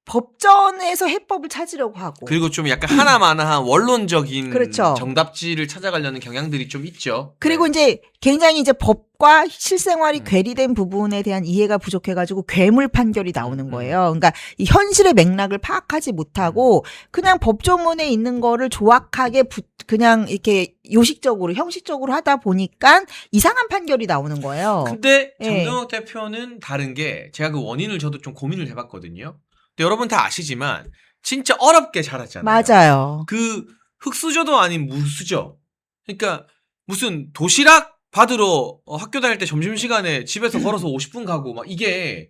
법전에서 해법을 찾으려고 하고 그리고 좀 약간 하나마나한 원론적인 그렇죠. 정답지를 찾아가려는 경향들이 좀 있죠. 그리고 네. 이제 굉장히 이제 법과 실생활이 괴리된 부분에 대한 이해가 부족해가지고 괴물 판결이 나오는 거예요. 그러니까 이 현실의 맥락을 파악하지 못하고 그냥 법조문에 있는 거를 조악하게 그냥 이렇게 요식적으로 형식적으로 하다 보니까 이상한 판결이 나오는 거예요. 근데 예. 장동혁 대표는 다른 게 제가 그 원인을 저도 좀 고민을 해봤거든요. 근데 여러분 다 아시지만 진짜 어렵게 자랐잖아요. 맞아요. 그 흙수저도 아닌 무수저. 그러니까 무슨 도시락 받으러 학교 다닐 때 점심시간에 집에서 걸어서 50분 가고 막 이게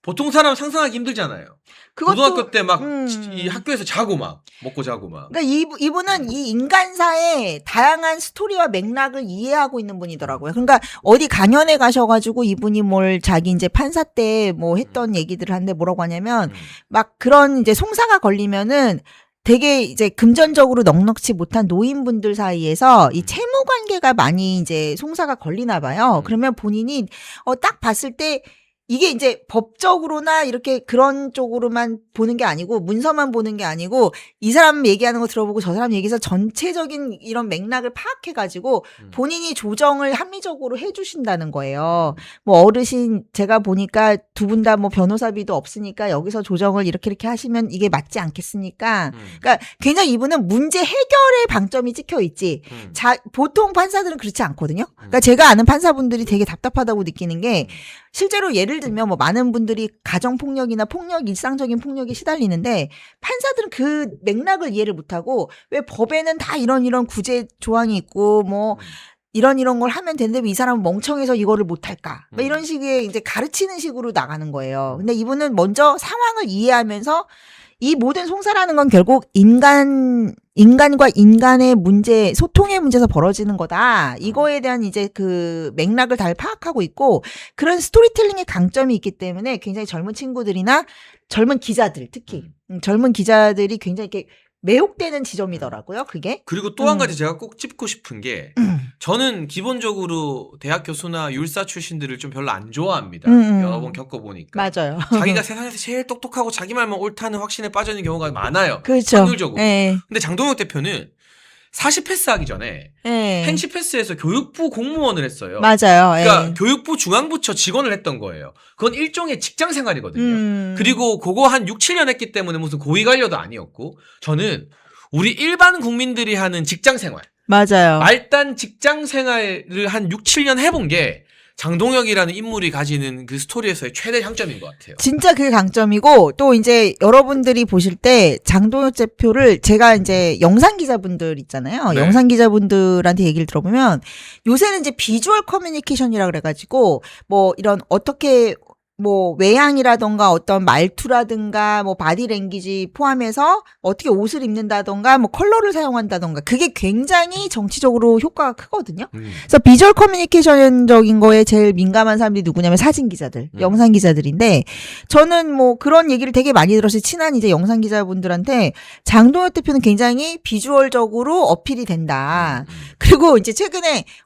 보통 사람 상상하기 힘들잖아요. 그것도 고등학교 때 막 음. 이 학교에서 자고 막 먹고 자고 막. 그러니까 이분은 이 인간사의 다양한 스토리와 맥락을 이해하고 있는 분이더라고요. 그러니까 어디 강연에 가셔가지고 이분이 뭘 자기 이제 판사 때 뭐 했던 얘기들을 하는데 뭐라고 하냐면 막 그런 이제 송사가 걸리면은 되게 이제 금전적으로 넉넉지 못한 노인분들 사이에서 이 채무 관계가 많이 이제 송사가 걸리나 봐요. 그러면 본인이 딱 봤을 때 이게 이제 법적으로나 이렇게 그런 쪽으로만 보는 게 아니고 문서만 보는 게 아니고 이 사람 얘기하는 거 들어보고 저 사람 얘기해서 전체적인 이런 맥락을 파악해가지고 본인이 조정을 합리적으로 해주신다는 거예요. 뭐 어르신 제가 보니까 두 분 다 뭐 변호사비도 없으니까 여기서 조정을 이렇게 하시면 이게 맞지 않겠습니까? 그러니까 굉장히 이분은 문제 해결의 방점이 찍혀 있지. 보통 판사들은 그렇지 않거든요. 그러니까 제가 아는 판사분들이 되게 답답하다고 느끼는 게 실제로 예를 들면 뭐 많은 분들이 가정폭력이나 폭력, 일상적인 폭력에 시달리는데 판사들은 그 맥락을 이해를 못하고 왜 법에는 다 이런 구제 조항이 있고 뭐 이런 걸 하면 되는데 왜 이 사람은 멍청해서 이거를 못할까? 뭐 이런 식의 이제 가르치는 식으로 나가는 거예요. 근데 이분은 먼저 상황을 이해하면서 이 모든 송사라는 건 결국 인간과 인간의 문제, 소통의 문제에서 벌어지는 거다. 이거에 대한 이제 그 맥락을 잘 파악하고 있고 그런 스토리텔링의 강점이 있기 때문에 굉장히 젊은 친구들이나 젊은 기자들 특히 젊은 기자들이 굉장히 이렇게 매혹되는 지점이더라고요. 그게. 그리고 또 한 가지 제가 꼭 짚고 싶은 게 저는 기본적으로 대학 교수나 율사 출신들을 좀 별로 안 좋아합니다. 여러 번 겪어보니까. 맞아요. 자기가 세상에서 제일 똑똑하고 자기 말만 옳다는 확신에 빠져 있는 경우가 많아요. 그렇죠. 확률적으로. 네. 근데 장동혁 대표는 사시 패스하기 전에 네. 행시 패스에서 교육부 공무원을 했어요. 맞아요. 그러니까 네. 교육부 중앙부처 직원을 했던 거예요. 그건 일종의 직장 생활이거든요. 그리고 그거 한 6, 7년 했기 때문에 무슨 고위 관료도 아니었고 저는 우리 일반 국민들이 하는 직장 생활 맞아요. 말단 직장 생활을 한 6, 7년 해본 게 장동혁이라는 인물이 가지는 그 스토리에서의 최대 장점인 것 같아요. 진짜 그게 강점이고 또 이제 여러분들이 보실 때 장동혁 대표를 제가 이제 영상 기자분들 있잖아요. 네. 영상 기자분들한테 얘기를 들어보면 요새는 이제 비주얼 커뮤니케이션이라 그래가지고 뭐 이런 어떻게 뭐 외향이라던가 어떤 말투라든가 뭐 바디랭귀지 포함해서 어떻게 옷을 입는다던가 뭐 컬러를 사용한다던가 그게 굉장히 정치적으로 효과가 크거든요. 그래서 비주얼 커뮤니케이션적인 거에 제일 민감한 사람들이 누구냐면 사진 기자들, 영상 기자들인데 저는 뭐 그런 얘기를 되게 많이 들었어요. 친한 이제 영상 기자분들한테 장동혁 대표는 굉장히 비주얼적으로 어필이 된다. 그리고 이제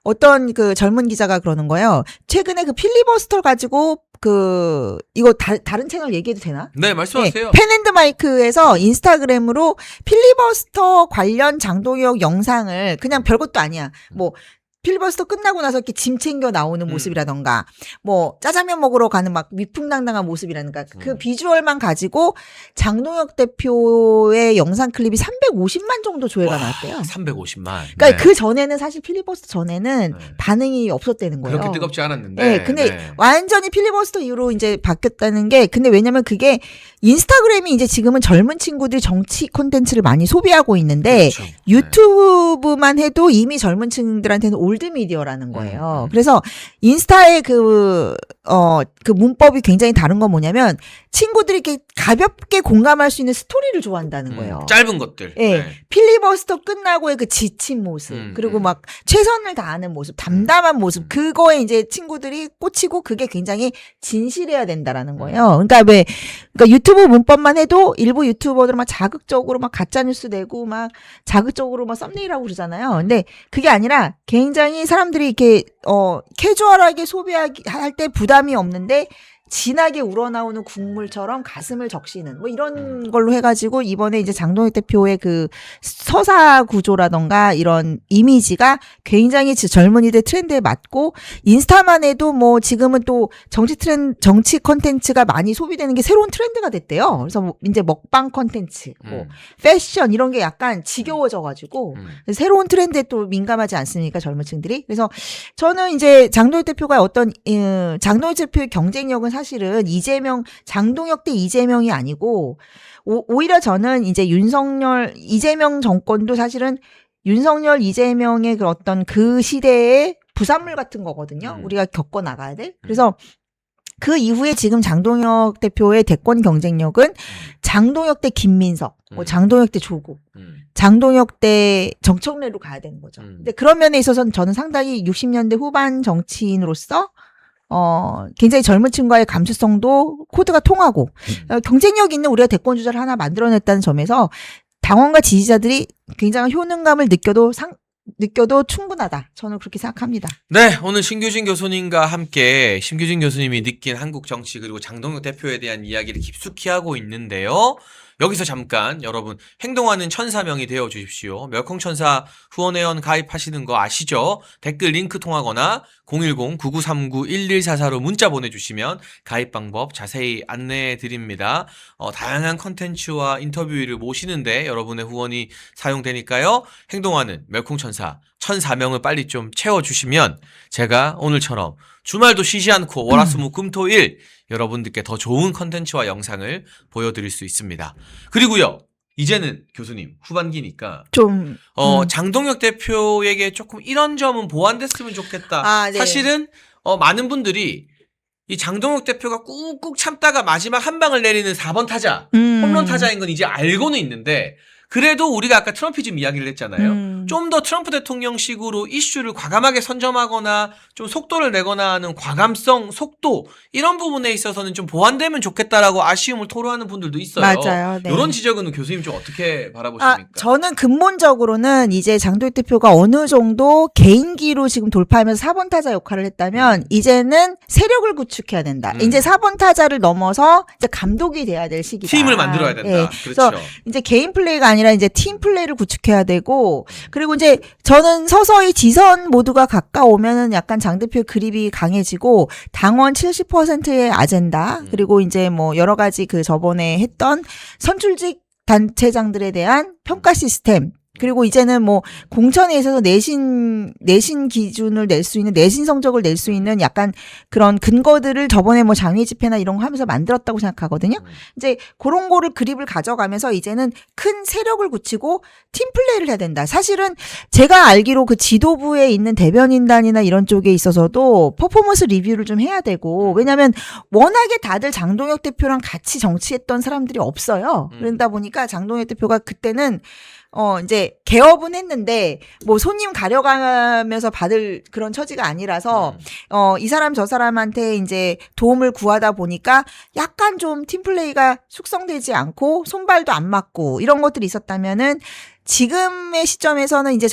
어떤 그 젊은 기자가 그러는 거예요. 최근에 그 필리버스터 가지고 이거 다른 채널 얘기해도 되나? 네, 말씀하세요. 네, 펜앤드마이크에서 인스타그램으로 필리버스터 관련 장동혁 영상을 그냥 별것도 아니야. 뭐 필리버스터 끝나고 나서 이렇게 짐 챙겨 나오는 모습이라던가 뭐 짜장면 먹으러 가는 막 위풍당당한 모습이라든가 그 비주얼만 가지고 장동혁 대표의 영상 클립이 350만 정도 조회가 나왔대요. 350만. 그러니까 그 전에는 사실 필리버스터 전에는 반응이 없었다는 거예요. 그렇게 뜨겁지 않았는데. 네, 근데 완전히 필리버스터 이후로 이제 바뀌었다는 게 근데 왜냐면 그게 인스타그램이 이제 지금은 젊은 친구들이 정치 콘텐츠를 많이 소비하고 있는데 그렇죠. 유튜브만 해도 이미 젊은 층들한테는 올드미디어라는 거예요. 그래서 인스타의 그 문법이 굉장히 다른 건 뭐냐면 친구들이 이렇게 가볍게 공감할 수 있는 스토리를 좋아한다는 거예요. 짧은 것들. 예. 네. 필리버스터 끝나고의 그 지친 모습, 그리고 막 최선을 다하는 모습, 담담한 모습, 그거에 이제 친구들이 꽂히고 그게 굉장히 진실해야 된다라는 거예요. 그러니까 유튜브 문법만 해도 일부 유튜버들은 막 자극적으로 막 가짜뉴스 내고 막 자극적으로 막 썸네일하고 그러잖아요. 근데 그게 아니라 굉장히 사람들이 이렇게, 캐주얼하게 소비할 때 부담이 없는데 진하게 우러나오는 국물처럼 가슴을 적시는 뭐 이런 걸로 해가지고 이번에 이제 장동혁 대표의 그 서사 구조라던가 이런 이미지가 굉장히 젊은이들 트렌드에 맞고 인스타만 해도 뭐 지금은 또 정치 컨텐츠가 많이 소비되는 게 새로운 트렌드가 됐대요. 그래서 뭐 이제 먹방 컨텐츠, 뭐 패션 이런 게 약간 지겨워져가지고 새로운 트렌드에 또 민감하지 않습니까 젊은 층들이. 그래서 저는 이제 장동혁 대표가 장동혁 대표의 경쟁력은 사실은 장동혁 대 이재명이 아니고 오히려 저는 이제 이재명 정권도 사실은 윤석열, 이재명의 그 어떤 그 시대의 부산물 같은 거거든요. 우리가 겪어 나가야 돼. 그래서 그 이후에 지금 장동혁 대표의 대권 경쟁력은 장동혁 대 김민석, 뭐 장동혁 대 조국, 장동혁 대 정청래로 가야 되는 거죠. 근데 그런 면에 있어서는 저는 상당히 60년대 후반 정치인으로서 굉장히 젊은 층과의 감수성도 코드가 통하고 경쟁력 있는 우리가 대권 주자를 하나 만들어냈다는 점에서 당원과 지지자들이 굉장한 효능감을 느껴도 충분하다. 저는 그렇게 생각합니다. 네, 오늘 신규진 교수님과 함께 신규진 교수님이 느낀 한국 정치 그리고 장동혁 대표에 대한 이야기를 깊숙이 하고 있는데요. 여기서 잠깐 여러분 행동하는 천사명이 되어 주십시오. 멸콩천사 후원회원 가입하시는 거 아시죠? 댓글 링크 통하거나 010-9939-1144로 문자 보내주시면 가입 방법 자세히 안내해 드립니다. 다양한 컨텐츠와 인터뷰를 모시는데 여러분의 후원이 사용되니까요. 행동하는 멸콩천사 1004명을 빨리 좀 채워주시면 제가 오늘처럼 주말도 쉬지 않고 월화수목금토일 여러분들께 더 좋은 컨텐츠와 영상을 보여드릴 수 있습니다. 그리고요. 이제는 교수님 후반기니까 좀 장동혁 대표에게 조금 이런 점은 보완됐으면 좋겠다. 네. 사실은 많은 분들이 이 장동혁 대표가 꾹꾹 참다가 마지막 한 방을 내리는 4번 타자, 홈런 타자인 건 이제 알고는 있는데 그래도 우리가 아까 트럼피즘 이야기를 했잖아요. 좀 더 트럼프 대통령식으로 이슈를 과감하게 선점하거나 좀 속도를 내거나 하는 과감성, 속도 이런 부분에 있어서는 좀 보완되면 좋겠다라고 아쉬움을 토로하는 분들도 있어요. 맞아요. 네. 이런 지적은 교수님 좀 어떻게 바라보십니까? 저는 근본적으로는 이제 장동혁 대표가 어느 정도 개인기로 지금 돌파하면서 4번 타자 역할을 했다면 이제는 세력을 구축해야 된다. 이제 4번 타자를 넘어서 이제 감독이 돼야 될 시기다. 팀을 만들어야 된다. 네. 그렇죠. 그래서 이제 개인 플레이가 아니라 이제 팀 플레이를 구축해야 되고 그리고 이제 저는 서서히 지선 모두가 가까우면은 약간 장 대표의 그립이 강해지고 당원 70%의 아젠다 그리고 이제 뭐 여러 가지 그 저번에 했던 선출직 단체장들에 대한 평가 시스템 그리고 이제는 뭐 공천에 있어서 내신 기준을 낼 수 있는 내신 성적을 낼 수 있는 약간 그런 근거들을 저번에 뭐 장외 집회나 이런 거 하면서 만들었다고 생각하거든요. 이제 그런 거를 그립을 가져가면서 이제는 큰 세력을 굳히고 팀 플레이를 해야 된다. 사실은 제가 알기로 그 지도부에 있는 대변인단이나 이런 쪽에 있어서도 퍼포먼스 리뷰를 좀 해야 되고 왜냐하면 워낙에 다들 장동혁 대표랑 같이 정치했던 사람들이 없어요. 그러다 보니까 장동혁 대표가 그때는 이제 개업은 했는데 뭐 손님 가려가면서 받을 그런 처지가 아니라서 이 사람 저 사람한테 이제 도움을 구하다 보니까 약간 좀 팀플레이가 숙성되지 않고 손발도 안 맞고 이런 것들이 있었다면은 지금의 시점에서는 이제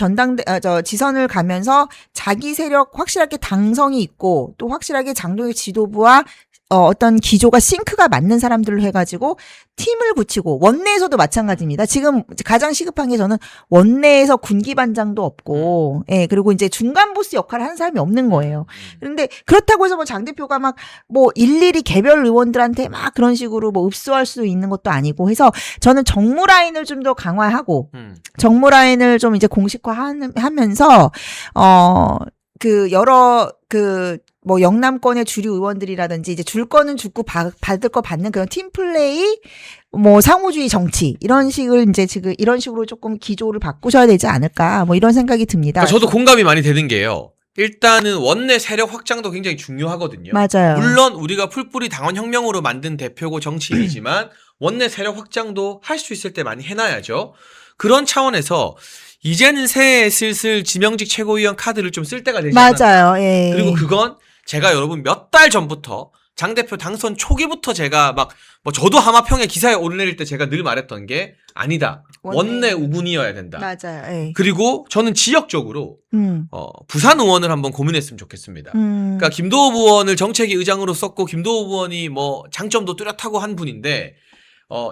지선을 가면서 자기 세력 확실하게 당성이 있고 또 확실하게 장동혁 지도부와 어떤 기조가 싱크가 맞는 사람들로 해가지고 팀을 굳히고 원내에서도 마찬가지입니다. 지금 가장 시급한 게 저는 원내에서 군기반장도 없고, 예, 그리고 이제 중간 보스 역할을 하는 사람이 없는 거예요. 그런데 그렇다고 해서 뭐 장 대표가 막 뭐 일일이 개별 의원들한테 막 그런 식으로 뭐 읍수할 수 있는 것도 아니고 해서 저는 정무 라인을 좀 더 강화하고 정무 라인을 좀 이제 공식화하면서 뭐 영남권의 주류 의원들이라든지 이제 줄 거는 죽고 받을 거 받는 그런 팀 플레이, 뭐 상호주의 정치 이런 식을 이제 지금 이런 식으로 조금 기조를 바꾸셔야 되지 않을까 뭐 이런 생각이 듭니다. 그러니까 저도 공감이 많이 되는 게요. 일단은 원내 세력 확장도 굉장히 중요하거든요. 맞아요. 물론 우리가 풀뿌리 당원혁명으로 만든 대표고 정치인이지만 원내 세력 확장도 할 수 있을 때 많이 해놔야죠. 그런 차원에서 이제는 새해 슬슬 지명직 최고위원 카드를 좀 쓸 때가 되지 않았나. 맞아요. 예. 그리고 그건 제가 여러분 몇 달 전부터 장 대표 당선 초기부터 제가 막 뭐 저도 하마평에 기사에 오르내릴 때 제가 늘 말했던 게 아니다. 원내 우군이어야 된다. 맞아요. 예. 그리고 저는 지역적으로 부산 의원을 한번 고민했으면 좋겠습니다. 그러니까 김도읍 의원을 정책위 의장으로 썼고 김도읍 의원이 뭐 장점도 뚜렷하고 한 분인데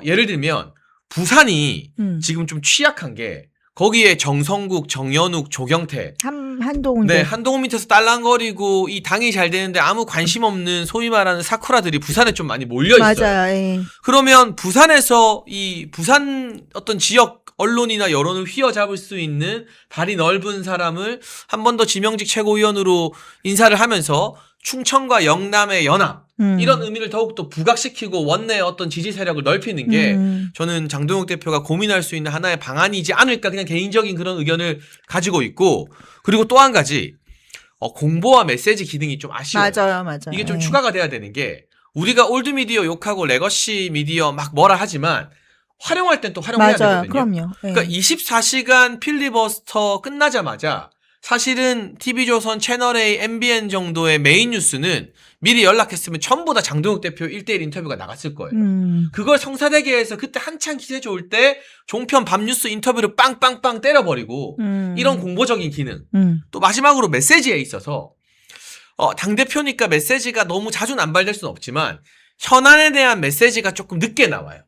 예를 들면 부산이 지금 좀 취약한 게 거기에 정성국, 정연욱, 조경태. 한동훈. 네, 한동훈 밑에서 딸랑거리고 이 당이 잘 되는데 아무 관심 없는 소위 말하는 사쿠라들이 부산에 좀 많이 몰려 있어요. 맞아요. 예. 그러면 부산에서 이 부산 어떤 지역 언론이나 여론을 휘어잡을 수 있는 발이 넓은 사람을 한 번 더 지명직 최고위원으로 인사를 하면서 충청과 영남의 연합 이런 의미를 더욱더 부각시키고 원내의 어떤 지지 세력을 넓히는 게 저는 장동혁 대표가 고민할 수 있는 하나의 방안이지 않을까 그냥 개인적인 그런 의견을 가지고 있고 그리고 또 한 가지 공보와 메시지 기능이 좀 아쉬워요. 맞아요. 이게 좀 예. 추가가 돼야 되는 게 우리가 올드 미디어 욕하고 레거시 미디어 막 뭐라 하지만 활용할 땐 또 활용해야 맞아요. 되거든요. 그럼요. 예. 그러니까 24시간 필리버스터 끝나자마자 사실은 TV조선, 채널A, MBN 정도의 메인 뉴스는 미리 연락했으면 전부 다 장동혁 대표 1대1 인터뷰가 나갔을 거예요. 그걸 성사대계에서 그때 한창 기세 좋을 때 종편 밤뉴스 인터뷰를 빵빵빵 때려버리고 이런 공보적인 기능. 또 마지막으로 메시지에 있어서 당대표니까 메시지가 너무 자주 남발될 수는 없지만 현안에 대한 메시지가 조금 늦게 나와요.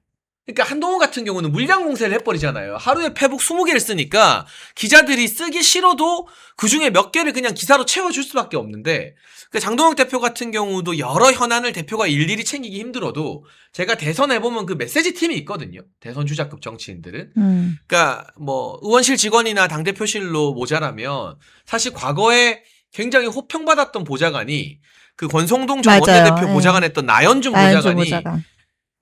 그러니까 한동훈 같은 경우는 물량 공세를 해버리잖아요. 하루에 페북 20개를 쓰니까 기자들이 쓰기 싫어도 그중에 몇 개를 그냥 기사로 채워줄 수밖에 없는데 그러니까 장동혁 대표 같은 경우도 여러 현안을 대표가 일일이 챙기기 힘들어도 제가 대선에 보면 그 메시지 팀이 있거든요. 대선 주자급 정치인들은. 그러니까 뭐 의원실 직원이나 당대표실로 모자라면 사실 과거에 굉장히 호평받았던 보좌관이 그 권성동 전 원내대표 보좌관했던 나연준 보좌관이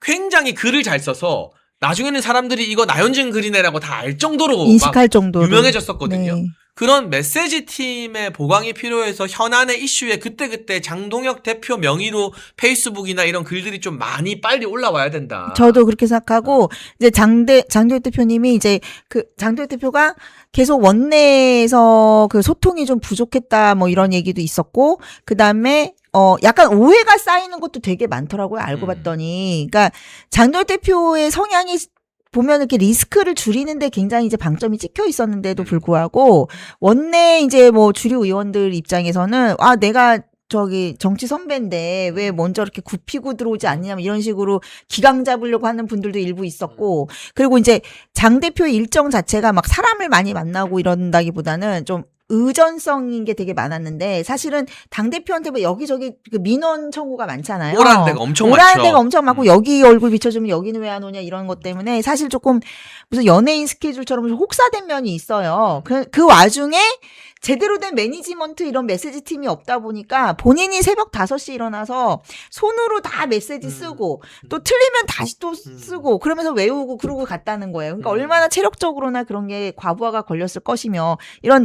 굉장히 글을 잘 써서 나중에는 사람들이 이거 나연준 글이네라고 다 알 정도로 인식할 정도로 유명해졌었거든요. 네. 그런 메시지 팀의 보강이 필요해서 현안의 이슈에 그때그때 장동혁 대표 명의로 페이스북이나 이런 글들이 좀 많이 빨리 올라와야 된다. 저도 그렇게 생각하고 이제 장도혁 대표님이 이제 그 장도혁 대표가 계속 원내에서 그 소통이 좀 부족했다 뭐 이런 얘기도 있었고 그다음에 약간 오해가 쌓이는 것도 되게 많더라고요. 알고 봤더니. 그러니까 장도혁 대표의 성향이 보면 이렇게 리스크를 줄이는데 굉장히 이제 방점이 찍혀 있었는데도 불구하고 원내 이제 뭐 주류 의원들 입장에서는 내가 저기 정치 선배인데 왜 먼저 이렇게 굽히고 들어오지 않느냐 이런 식으로 기강 잡으려고 하는 분들도 일부 있었고 그리고 이제 장 대표의 일정 자체가 막 사람을 많이 만나고 이런다기보다는 좀 의전성인 게 되게 많았는데 사실은 당대표한테 뭐 여기저기 그 민원 청구가 많잖아요. 오라는 데가 엄청 많죠. 오라는 데가 엄청 많고 여기 얼굴 비춰주면 여기는 왜 안 오냐 이런 것 때문에 사실 조금 무슨 연예인 스케줄처럼 좀 혹사된 면이 있어요. 그 와중에 제대로 된 매니지먼트 이런 메시지 팀이 없다 보니까 본인이 새벽 5시 일어나서 손으로 다 메시지 쓰고 또 틀리면 다시 또 쓰고 그러면서 외우고 그러고 갔다는 거예요. 그러니까 얼마나 체력적으로나 그런 게 과부하가 걸렸을 것이며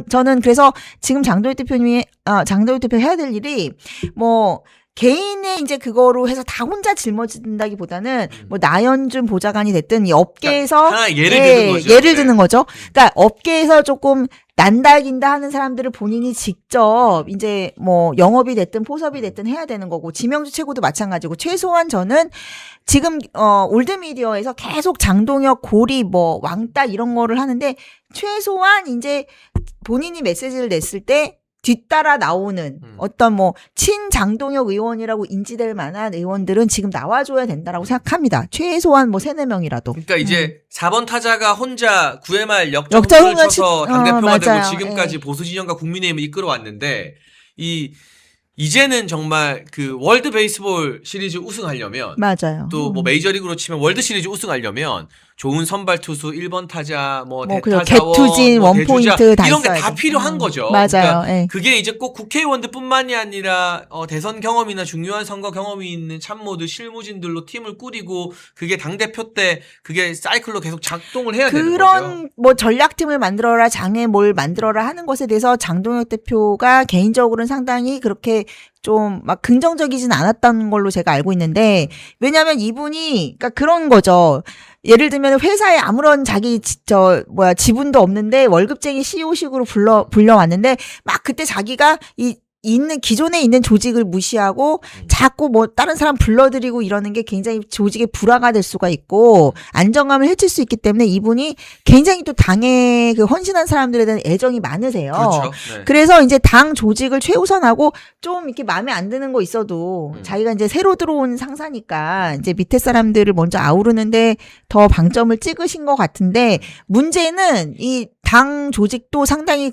저는 그래서 지금 장도혁 대표 해야 될 일이 뭐 개인의 이제 그거로 해서 다 혼자 짊어진다기보다는 뭐 나연준 보좌관이 됐든 이 업계에서 하나 예를 드는 거죠. 그러니까 업계에서 조금 난다긴다 하는 사람들을 본인이 직접 이제 뭐 영업이 됐든 포섭이 됐든 해야 되는 거고 지명주 최고도 마찬가지고 최소한 저는 지금 올드미디어에서 계속 장동혁 고리 뭐 왕따 이런 거를 하는데 최소한 이제 본인이 메시지를 냈을 때 뒤따라 나오는 어떤 뭐 친장동혁 의원이라고 인지될 만한 의원들은 지금 나와줘야 된다라고 생각합니다. 최소한 뭐 3-4명이라도. 그러니까 이제 4번 타자가 혼자 9회 말 역전을 쳐서 당대표가 되고 지금까지 보수 진영과 국민의힘을 이끌어왔는데 이제는 정말 그 월드 베이스볼 시리즈 우승하려면 맞아요. 또 뭐 메이저리그로 치면 월드 시리즈 우승하려면 좋은 선발 투수 1번 타자 뭐 대타자원 개투진 원포인트 다 이런 게 다 필요한 거죠. 맞아요. 그러니까 그게 이제 꼭 국회의원들뿐만이 아니라 대선 경험이나 중요한 선거 경험이 있는 참모들 실무진들로 팀을 꾸리고 그게 당대표 때 그게 사이클로 계속 작동을 해야 되는 거죠. 그런 뭐 전략팀을 만들어라 장에 뭘 만들어라 하는 것에 대해서 장동혁 대표가 개인적으로는 상당히 그렇게 좀 막 긍정적이진 않았던 걸로 제가 알고 있는데 왜냐하면 이분이 그러니까 그런 거죠. 예를 들면 회사에 아무런 자기 지분도 없는데 월급쟁이 CEO식으로 불려왔는데 막 그때 자기가 기존에 있는 조직을 무시하고 자꾸 뭐 다른 사람 불러들이고 이러는 게 굉장히 조직의 불화가 될 수가 있고 안정감을 해칠 수 있기 때문에 이분이 굉장히 또 당에 그 헌신한 사람들에 대한 애정이 많으세요. 그렇죠. 네. 그래서 이제 당 조직을 최우선하고 좀 이렇게 마음에 안 드는 거 있어도 자기가 이제 새로 들어온 상사니까 이제 밑에 사람들을 먼저 아우르는데 더 방점을 찍으신 것 같은데 문제는 이 당 조직도 상당히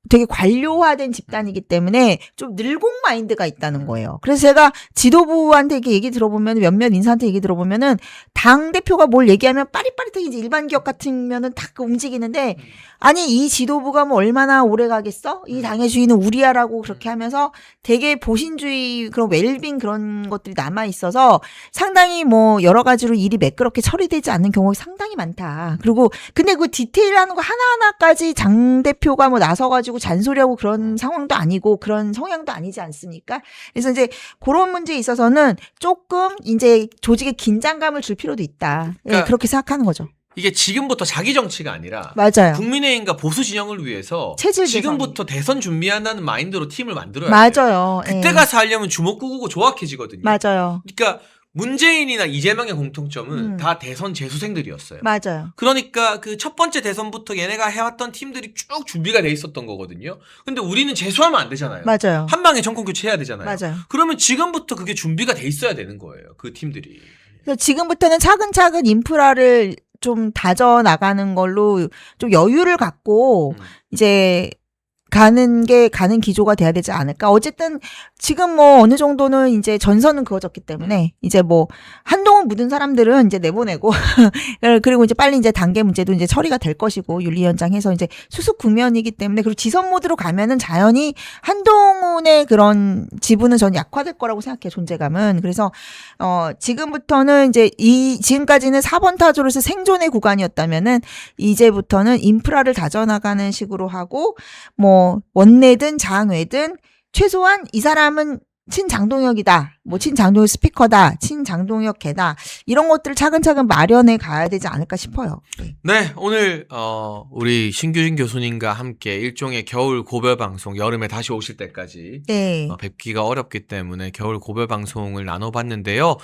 되게 관료화된 집단이기 때문에 좀 늘공 마인드가 있다는 거예요. 그래서 제가 지도부한테 이렇게 얘기 들어보면 몇몇 인사한테 얘기 들어보면은 당 대표가 뭘 얘기하면 빠릿빠릿하게 이제 일반 기업 같으면은 다 움직이는데 아니 이 지도부가 뭐 얼마나 오래 가겠어? 이 당의 주인은 우리야라고 그렇게 하면서 되게 보신주의 그런 웰빙 그런 것들이 남아 있어서 상당히 뭐 여러 가지로 일이 매끄럽게 처리되지 않는 경우가 상당히 많다. 그리고 근데 그 디테일하는 거 하나하나까지 장 대표가 뭐 나서가지고 가지고 잔소리하고 그런 상황도 아니고 그런 성향도 아니지 않습니까? 그래서 이제 그런 문제에 있어서는 조금 이제 조직에 긴장감을 줄 필요도 있다. 그러니까 예, 그렇게 생각하는 거죠. 이게 지금부터 자기 정치가 아니라 맞아요. 국민의힘과 보수 진영을 위해서 체질 지금부터 대선 준비한다는 마인드로 팀을 만들어야 돼요. 맞아요. 그때 예. 가서 하려면 주먹구구고 조악해지거든요. 맞아요. 그러니까 문재인이나 이재명의 공통점은 음. 다 대선 재수생들이었어요. 맞아요. 그러니까 그 첫 번째 대선부터 얘네가 해왔던 팀들이 쭉 준비가 돼 있었던 거거든요. 근데 우리는 재수하면 안 되잖아요. 맞아요. 한 방에 정권 교체해야 되잖아요. 맞아요. 그러면 지금부터 그게 준비가 돼 있어야 되는 거예요. 그 팀들이. 그래서 지금부터는 차근차근 인프라를 좀 다져 나가는 걸로 좀 여유를 갖고 이제 가는 기조가 돼야 되지 않을까. 어쨌든 지금 뭐 어느 정도는 이제 전선은 그어졌기 때문에 이제 뭐 한동안 묻은 사람들은 이제 내보내고 그리고 이제 빨리 이제 단계 문제도 이제 처리가 될 것이고 윤리위원장 해서 이제 수습 국면이기 때문에 그리고 지선 모드로 가면은 자연히 한동훈의 그런 지분은 전 약화될 거라고 생각해요. 존재감은. 그래서 지금부터는 이제 지금까지는 4번 타조로서 생존의 구간이었다면은 이제부터는 인프라를 다져나가는 식으로 하고 뭐 원내든 장외든 최소한 이 사람은 친장동혁이다. 뭐 친장동혁 스피커다. 친장동혁 개다. 이런 것들을 차근차근 마련해 가야 되지 않을까 싶어요. 네, 오늘 우리 신규진 교수님과 함께 일종의 겨울 고별 방송, 여름에 다시 오실 때까지 네. 뵙기가 어렵기 때문에 겨울 고별 방송을 나눠봤는데요.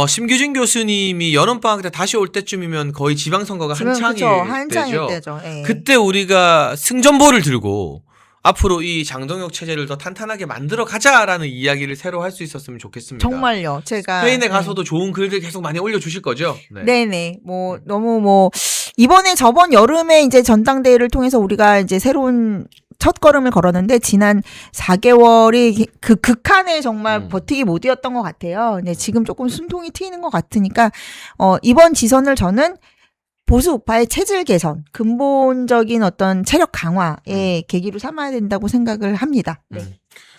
심규진 교수님이 여름방학 때 다시 올 때쯤이면 거의 지방선거가 한창일 때죠. 네. 그때 우리가 승전보를 들고 앞으로 이 장동혁 체제를 더 탄탄하게 만들어 가자라는 이야기를 새로 할 수 있었으면 좋겠습니다. 정말요. 제가 스페인에 가서도 좋은 글들 계속 많이 올려주실 거죠? 네. 네네. 뭐 너무 이번에 저번 여름에 이제 전당대회를 통해서 우리가 이제 새로운 첫 걸음을 걸었는데 지난 4개월이 그 극한에 정말 버티기 못이었던 것 같아요. 근데 지금 조금 숨통이 트이는 것 같으니까 이번 지선을 저는 보수 우파의 체질 개선, 근본적인 어떤 체력 강화의 계기로 삼아야 된다고 생각을 합니다. 네.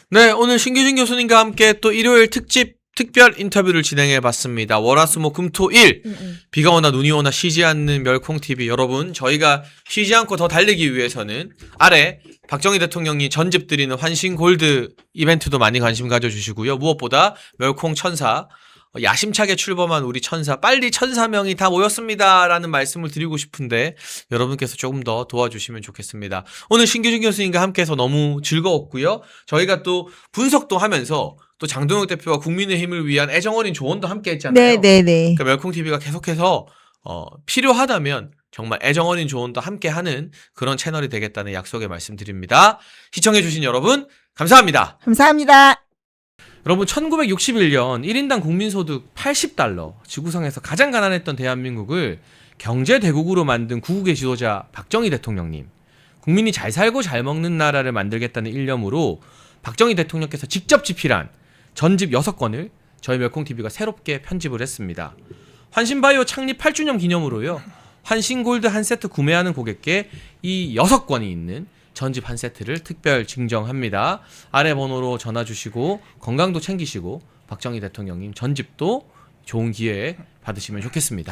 네, 오늘 신규진 교수님과 함께 또 일요일 특별 인터뷰를 진행해 봤습니다. 월화수목금토일 비가 오나 눈이 오나 쉬지 않는 멸콩TV 여러분, 저희가 쉬지 않고 더 달리기 위해서는 아래 박정희 대통령이 전집 드리는 환신골드 이벤트도 많이 관심 가져주시고요. 무엇보다 멸콩 천사 야심차게 출범한 우리 천사 빨리 1004명이 다 모였습니다라는 말씀을 드리고 싶은데 여러분께서 조금 더 도와주시면 좋겠습니다. 오늘 신규진 교수님과 함께해서 너무 즐거웠고요. 저희가 또 분석도 하면서 또 장동혁 대표와 국민의힘을 위한 애정어린 조언도 함께 했잖아요. 네네네. 그러니까 멸콩TV가 계속해서 필요하다면 정말 애정어린 조언도 함께하는 그런 채널이 되겠다는 약속의 말씀드립니다. 시청해주신 여러분 감사합니다. 감사합니다. 여러분 1961년 1인당 국민소득 80달러, 지구상에서 가장 가난했던 대한민국을 경제대국으로 만든 구국의 지도자 박정희 대통령님, 국민이 잘 살고 잘 먹는 나라를 만들겠다는 일념으로 박정희 대통령께서 직접 집필한 전집 6권을 저희 멸콩TV가 새롭게 편집을 했습니다. 환신바이오 창립 8주년 기념으로요, 환신골드 한 세트 구매하는 고객께 이 6권이 있는 전집 한 세트를 특별 증정합니다. 아래 번호로 전화 주시고 건강도 챙기시고 박정희 대통령님 전집도 좋은 기회에 받으시면 좋겠습니다.